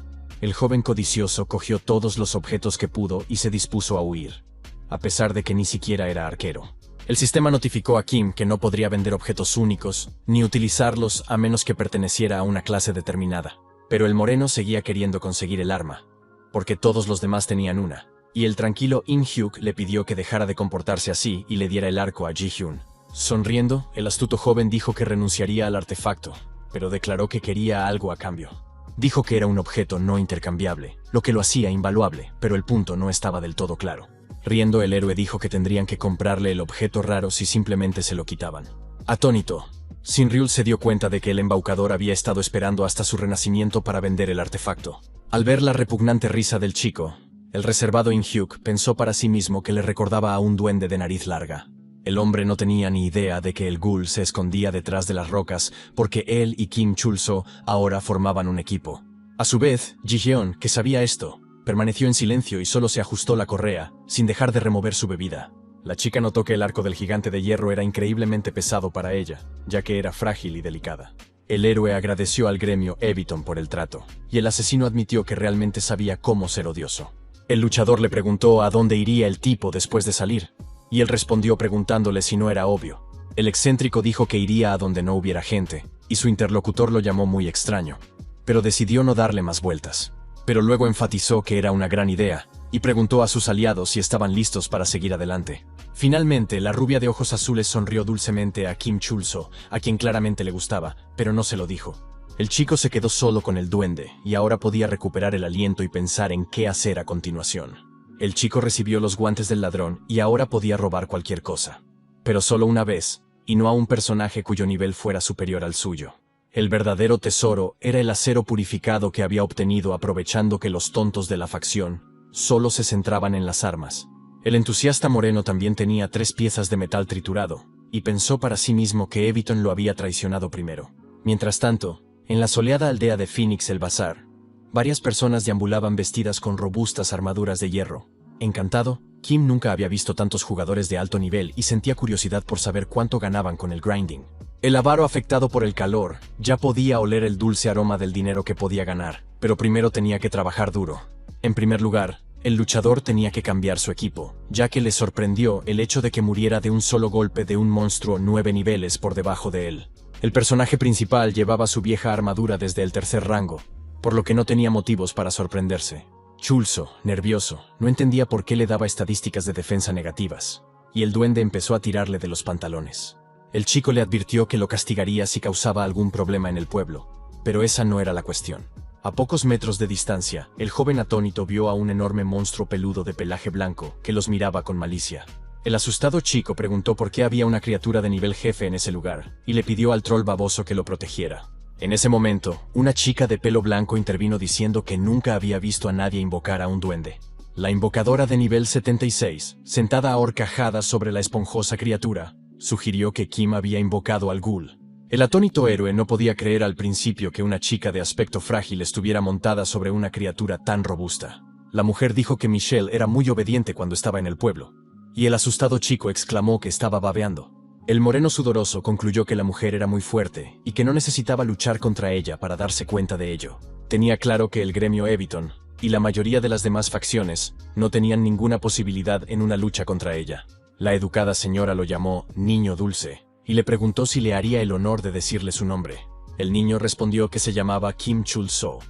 Speaker 1: El joven codicioso cogió todos los objetos que pudo y se dispuso a huir, a pesar de que ni siquiera era arquero. El sistema notificó a Kim que no podría vender objetos únicos, ni utilizarlos a menos que perteneciera a una clase determinada. Pero el moreno seguía queriendo conseguir el arma, porque todos los demás tenían una, y el tranquilo In-hyuk le pidió que dejara de comportarse así y le diera el arco a Ji-hyun. Sonriendo, el astuto joven dijo que renunciaría al artefacto, pero declaró que quería algo a cambio. Dijo que era un objeto no intercambiable, lo que lo hacía invaluable, pero el punto no estaba del todo claro. Riendo, el héroe dijo que tendrían que comprarle el objeto raro si simplemente se lo quitaban. Atónito, Sinryul se dio cuenta de que el embaucador había estado esperando hasta su renacimiento para vender el artefacto. Al ver la repugnante risa del chico, el reservado In-hyuk pensó para sí mismo que le recordaba a un duende de nariz larga. El hombre no tenía ni idea de que el ghoul se escondía detrás de las rocas porque él y Kim Chul-so ahora formaban un equipo. A su vez, Ji-hyun, que sabía esto, permaneció en silencio y solo se ajustó la correa, sin dejar de remover su bebida. La chica notó que el arco del gigante de hierro era increíblemente pesado para ella, ya que era frágil y delicada. El héroe agradeció al gremio Eviton por el trato, y el asesino admitió que realmente sabía cómo ser odioso. El luchador le preguntó a dónde iría el tipo después de salir, y él respondió preguntándole si no era obvio. El excéntrico dijo que iría a donde no hubiera gente, y su interlocutor lo llamó muy extraño, pero decidió no darle más vueltas. Pero luego enfatizó que era una gran idea, y preguntó a sus aliados si estaban listos para seguir adelante. Finalmente, la rubia de ojos azules sonrió dulcemente a Kim Chul-so, a quien claramente le gustaba, pero no se lo dijo. El chico se quedó solo con el duende, y ahora podía recuperar el aliento y pensar en qué hacer a continuación. El chico recibió los guantes del ladrón y ahora podía robar cualquier cosa. Pero solo una vez, y no a un personaje cuyo nivel fuera superior al suyo. El verdadero tesoro era el acero purificado que había obtenido aprovechando que los tontos de la facción solo se centraban en las armas. El entusiasta moreno también tenía 3 piezas de metal triturado, y pensó para sí mismo que Eviton lo había traicionado primero. Mientras tanto, en la soleada aldea de Phoenix el Bazar, varias personas deambulaban vestidas con robustas armaduras de hierro. Encantado, Kim nunca había visto tantos jugadores de alto nivel y sentía curiosidad por saber cuánto ganaban con el grinding. El avaro afectado por el calor ya podía oler el dulce aroma del dinero que podía ganar, pero primero tenía que trabajar duro. En primer lugar, El luchador tenía que cambiar su equipo, ya que le sorprendió el hecho de que muriera de un solo golpe de un monstruo 9 niveles por debajo de él. El personaje principal llevaba su vieja armadura desde el tercer rango, por lo que no tenía motivos para sorprenderse. Chulzo, nervioso, no entendía por qué le daba estadísticas de defensa negativas, y el duende empezó a tirarle de los pantalones. El chico le advirtió que lo castigaría si causaba algún problema en el pueblo, pero esa no era la cuestión. A pocos metros de distancia, el joven atónito vio a un enorme monstruo peludo de pelaje blanco que los miraba con malicia. El asustado chico preguntó por qué había una criatura de nivel jefe en ese lugar, y le pidió al troll baboso que lo protegiera. En ese momento, una chica de pelo blanco intervino diciendo que nunca había visto a nadie invocar a un duende. La invocadora de nivel 76, sentada a horcajadas sobre la esponjosa criatura, sugirió que Kim había invocado al ghoul. El atónito héroe no podía creer al principio que una chica de aspecto frágil estuviera montada sobre una criatura tan robusta. La mujer dijo que Michelle era muy obediente cuando estaba en el pueblo, y el asustado chico exclamó que estaba babeando. El moreno sudoroso concluyó que la mujer era muy fuerte y que no necesitaba luchar contra ella para darse cuenta de ello. Tenía claro que el gremio Eviton y la mayoría de las demás facciones no tenían ninguna posibilidad en una lucha contra ella. La educada señora lo llamó Niño Dulce y le preguntó si le haría el honor de decirle su nombre. El niño respondió que se llamaba Kim Chul-soo,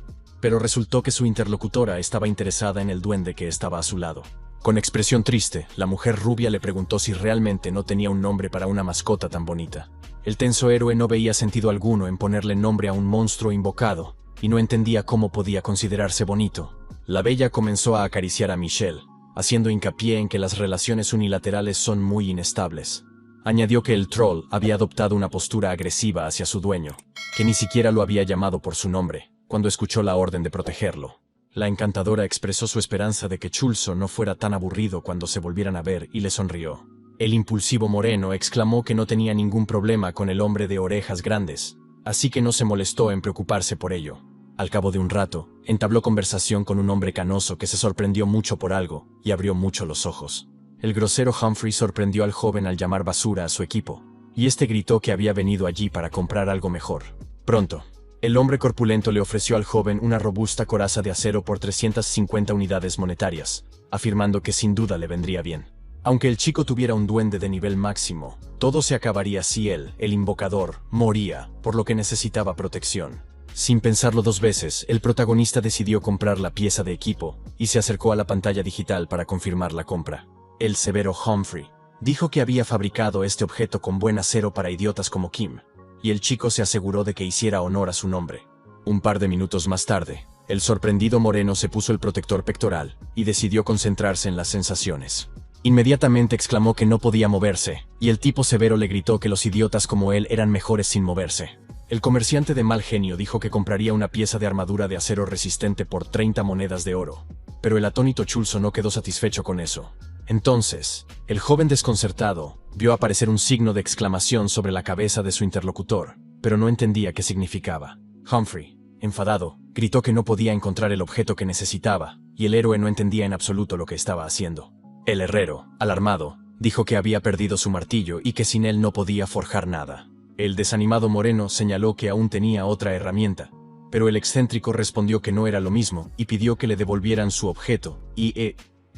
Speaker 1: pero resultó que su interlocutora estaba interesada en el duende que estaba a su lado. Con expresión triste, la mujer rubia le preguntó si realmente no tenía un nombre para una mascota tan bonita. El tenso héroe no veía sentido alguno en ponerle nombre a un monstruo invocado, y no entendía cómo podía considerarse bonito. La bella comenzó a acariciar a Michelle, haciendo hincapié en que las relaciones unilaterales son muy inestables. Añadió que el troll había adoptado una postura agresiva hacia su dueño, que ni siquiera lo había llamado por su nombre, cuando escuchó la orden de protegerlo. La encantadora expresó su esperanza de que Chulzo no fuera tan aburrido cuando se volvieran a ver y le sonrió. El impulsivo moreno exclamó que no tenía ningún problema con el hombre de orejas grandes, así que no se molestó en preocuparse por ello. Al cabo de un rato, entabló conversación con un hombre canoso que se sorprendió mucho por algo y abrió mucho los ojos. El grosero Humphrey sorprendió al joven al llamar basura a su equipo, y este gritó que había venido allí para comprar algo mejor. Pronto, el hombre corpulento le ofreció al joven una robusta coraza de acero por 350 unidades monetarias, afirmando que sin duda le vendría bien. Aunque el chico tuviera un duende de nivel máximo, todo se acabaría si él, el invocador, moría, por lo que necesitaba protección. Sin pensarlo dos veces, el protagonista decidió comprar la pieza de equipo, y se acercó a la pantalla digital para confirmar la compra. El severo Humphrey dijo que había fabricado este objeto con buen acero para idiotas como Kim, y el chico se aseguró de que hiciera honor a su nombre. Un par de minutos más tarde, el sorprendido moreno se puso el protector pectoral y decidió concentrarse en las sensaciones. Inmediatamente exclamó que no podía moverse, y el tipo severo le gritó que los idiotas como él eran mejores sin moverse. El comerciante de mal genio dijo que compraría una pieza de armadura de acero resistente por 30 monedas de oro, pero el atónito Chulzo no quedó satisfecho con eso. Entonces, el joven desconcertado vio aparecer un signo de exclamación sobre la cabeza de su interlocutor, pero no entendía qué significaba. Humphrey, enfadado, gritó que no podía encontrar el objeto que necesitaba, y el héroe no entendía en absoluto lo que estaba haciendo. El herrero, alarmado, dijo que había perdido su martillo y que sin él no podía forjar nada. El desanimado moreno señaló que aún tenía otra herramienta, pero el excéntrico respondió que no era lo mismo y pidió que le devolvieran su objeto,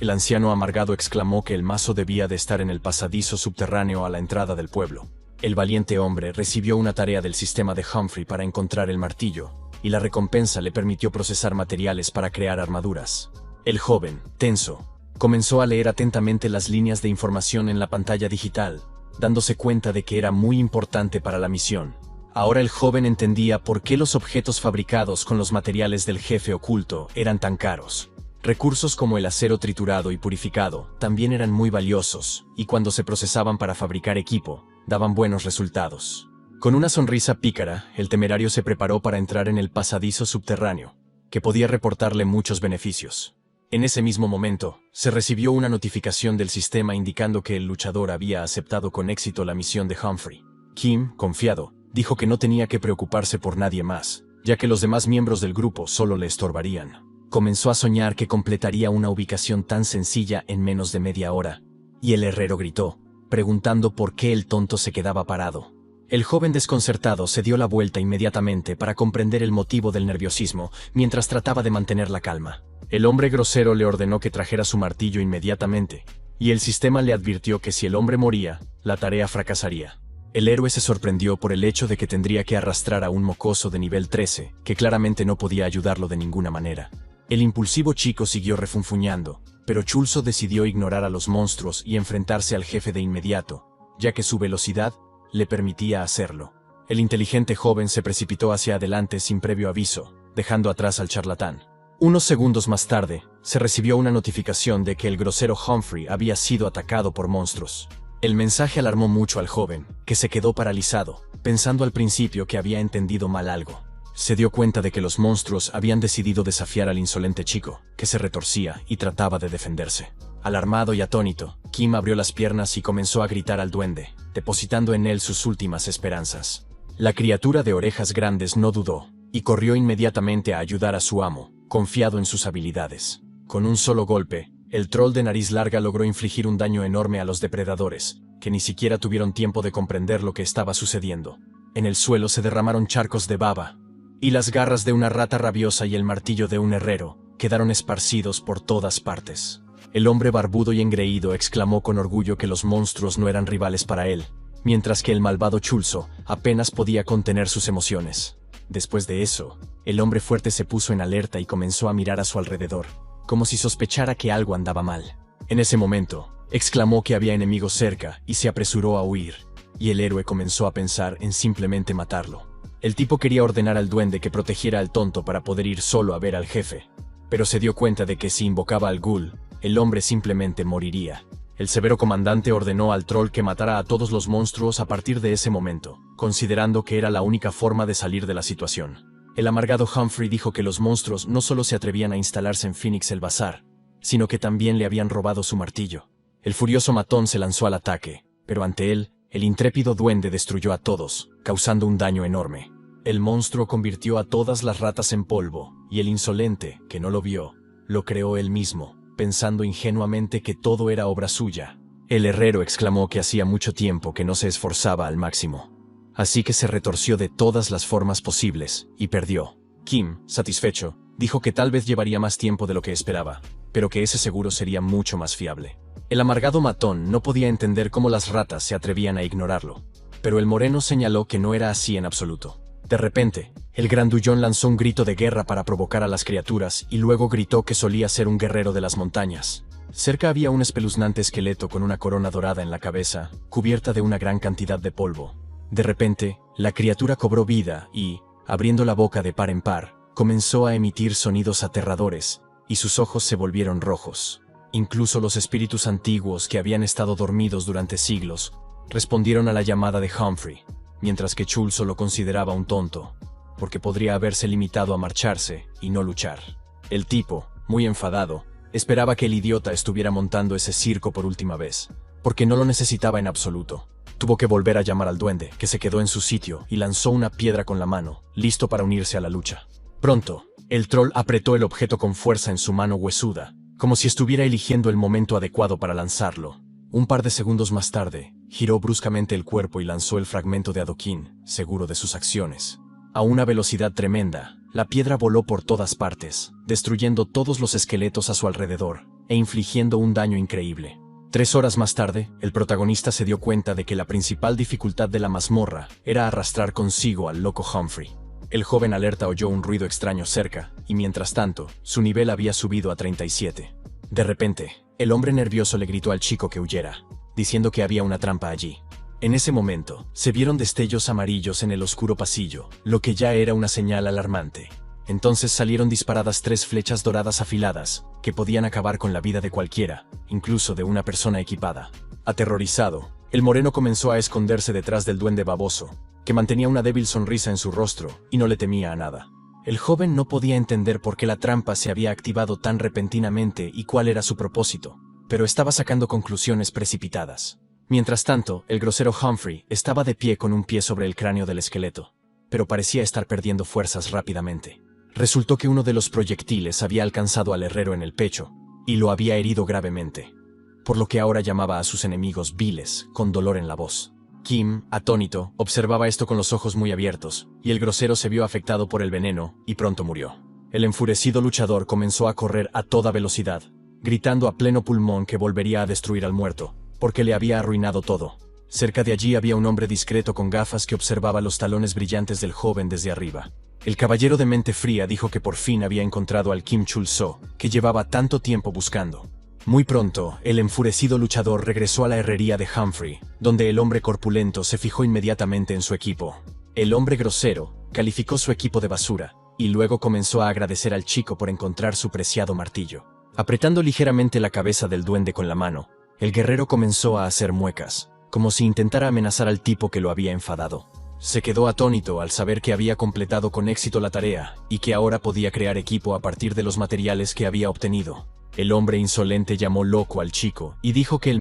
Speaker 1: el anciano amargado exclamó que el mazo debía de estar en el pasadizo subterráneo a la entrada del pueblo. El valiente hombre recibió una tarea del sistema de Humphrey para encontrar el martillo, y la recompensa le permitió procesar materiales para crear armaduras. El joven, tenso, comenzó a leer atentamente las líneas de información en la pantalla digital, dándose cuenta de que era muy importante para la misión. Ahora el joven entendía por qué los objetos fabricados con los materiales del jefe oculto eran tan caros. Recursos como el acero triturado y purificado también eran muy valiosos, y cuando se procesaban para fabricar equipo, daban buenos resultados. Con una sonrisa pícara, el temerario se preparó para entrar en el pasadizo subterráneo, que podía reportarle muchos beneficios. En ese mismo momento, se recibió una notificación del sistema indicando que el luchador había aceptado con éxito la misión de Humphrey. Kim, confiado, dijo que no tenía que preocuparse por nadie más, ya que los demás miembros del grupo solo le estorbarían. Comenzó a soñar que completaría una ubicación tan sencilla en menos de media hora, y el herrero gritó, preguntando por qué el tonto se quedaba parado. El joven desconcertado se dio la vuelta inmediatamente para comprender el motivo del nerviosismo, mientras trataba de mantener la calma. El hombre grosero le ordenó que trajera su martillo inmediatamente, y el sistema le advirtió que si el hombre moría, la tarea fracasaría. El héroe se sorprendió por el hecho de que tendría que arrastrar a un mocoso de nivel 13, que claramente no podía ayudarlo de ninguna manera. El impulsivo chico siguió refunfuñando, pero Chulzo decidió ignorar a los monstruos y enfrentarse al jefe de inmediato, ya que su velocidad le permitía hacerlo. El inteligente joven se precipitó hacia adelante sin previo aviso, dejando atrás al charlatán. Unos segundos más tarde, se recibió una notificación de que el grosero Humphrey había sido atacado por monstruos. El mensaje alarmó mucho al joven, que se quedó paralizado, pensando al principio que había entendido mal algo. Se dio cuenta de que los monstruos habían decidido desafiar al insolente chico, que se retorcía y trataba de defenderse. Alarmado y atónito, Kim abrió las piernas y comenzó a gritar al duende, depositando en él sus últimas esperanzas. La criatura de orejas grandes no dudó, y corrió inmediatamente a ayudar a su amo, confiado en sus habilidades. Con un solo golpe, el troll de nariz larga logró infligir un daño enorme a los depredadores, que ni siquiera tuvieron tiempo de comprender lo que estaba sucediendo. En el suelo se derramaron charcos de baba, y las garras de una rata rabiosa y el martillo de un herrero quedaron esparcidos por todas partes. El hombre barbudo y engreído exclamó con orgullo que los monstruos no eran rivales para él, mientras que el malvado Chulzo apenas podía contener sus emociones. Después de eso, el hombre fuerte se puso en alerta y comenzó a mirar a su alrededor, como si sospechara que algo andaba mal. En ese momento, exclamó que había enemigos cerca y se apresuró a huir, y el héroe comenzó a pensar en simplemente matarlo. El tipo quería ordenar al duende que protegiera al tonto para poder ir solo a ver al jefe, pero se dio cuenta de que si invocaba al ghoul, el hombre simplemente moriría. El severo comandante ordenó al troll que matara a todos los monstruos a partir de ese momento, considerando que era la única forma de salir de la situación. El amargado Humphrey dijo que los monstruos no solo se atrevían a instalarse en Phoenix el Bazar, sino que también le habían robado su martillo. El furioso matón se lanzó al ataque, pero ante él, el intrépido duende destruyó a todos, causando un daño enorme. El monstruo convirtió a todas las ratas en polvo, y el insolente, que no lo vio, lo creó él mismo, pensando ingenuamente que todo era obra suya. El herrero exclamó que hacía mucho tiempo que no se esforzaba al máximo. Así que se retorció de todas las formas posibles, y perdió. Kim, satisfecho, dijo que tal vez llevaría más tiempo de lo que esperaba, pero que ese seguro sería mucho más fiable. El amargado matón no podía entender cómo las ratas se atrevían a ignorarlo, pero el moreno señaló que no era así en absoluto. De repente, el grandullón lanzó un grito de guerra para provocar a las criaturas y luego gritó que solía ser un guerrero de las montañas. Cerca había un espeluznante esqueleto con una corona dorada en la cabeza, cubierta de una gran cantidad de polvo. De repente, la criatura cobró vida y, abriendo la boca de par en par, comenzó a emitir sonidos aterradores, y sus ojos se volvieron rojos. Incluso los espíritus antiguos que habían estado dormidos durante siglos respondieron a la llamada de Humphrey, mientras que Chulzo lo consideraba un tonto, porque podría haberse limitado a marcharse y no luchar. El tipo, muy enfadado, esperaba que el idiota estuviera montando ese circo por última vez, porque no lo necesitaba en absoluto. Tuvo que volver a llamar al duende, que se quedó en su sitio y lanzó una piedra con la mano, listo para unirse a la lucha. Pronto, el troll apretó el objeto con fuerza en su mano huesuda, como si estuviera eligiendo el momento adecuado para lanzarlo. Un par de segundos más tarde, giró bruscamente el cuerpo y lanzó el fragmento de adoquín, seguro de sus acciones. A una velocidad tremenda, la piedra voló por todas partes, destruyendo todos los esqueletos a su alrededor, e infligiendo un daño increíble. 3 horas más tarde, el protagonista se dio cuenta de que la principal dificultad de la mazmorra era arrastrar consigo al loco Humphrey. El joven alerta oyó un ruido extraño cerca, y mientras tanto, su nivel había subido a 37. De repente, el hombre nervioso le gritó al chico que huyera, diciendo que había una trampa allí. En ese momento, se vieron destellos amarillos en el oscuro pasillo, lo que ya era una señal alarmante. Entonces salieron disparadas 3 flechas doradas afiladas, que podían acabar con la vida de cualquiera, incluso de una persona equipada. Aterrorizado, el moreno comenzó a esconderse detrás del duende baboso, que mantenía una débil sonrisa en su rostro y no le temía a nada. El joven no podía entender por qué la trampa se había activado tan repentinamente y cuál era su propósito, pero estaba sacando conclusiones precipitadas. Mientras tanto, el grosero Humphrey estaba de pie con un pie sobre el cráneo del esqueleto, pero parecía estar perdiendo fuerzas rápidamente. Resultó que uno de los proyectiles había alcanzado al herrero en el pecho, y lo había herido gravemente, por lo que ahora llamaba a sus enemigos viles, con dolor en la voz. Kim, atónito, observaba esto con los ojos muy abiertos, y el grosero se vio afectado por el veneno, y pronto murió. El enfurecido luchador comenzó a correr a toda velocidad, gritando a pleno pulmón que volvería a destruir al muerto, porque le había arruinado todo. Cerca de allí había un hombre discreto con gafas que observaba los talones brillantes del joven desde arriba. El caballero de mente fría dijo que por fin había encontrado al Kim Chul-so, que llevaba tanto tiempo buscando. Muy pronto, el enfurecido luchador regresó a la herrería de Humphrey, donde el hombre corpulento se fijó inmediatamente en su equipo. El hombre grosero calificó su equipo de basura, y luego comenzó a agradecer al chico por encontrar su preciado martillo. Apretando ligeramente la cabeza del duende con la mano, el guerrero comenzó a hacer muecas, como si intentara amenazar al tipo que lo había enfadado. Se quedó atónito al saber que había completado con éxito la tarea y que ahora podía crear equipo a partir de los materiales que había obtenido. El hombre insolente llamó loco al chico y dijo que el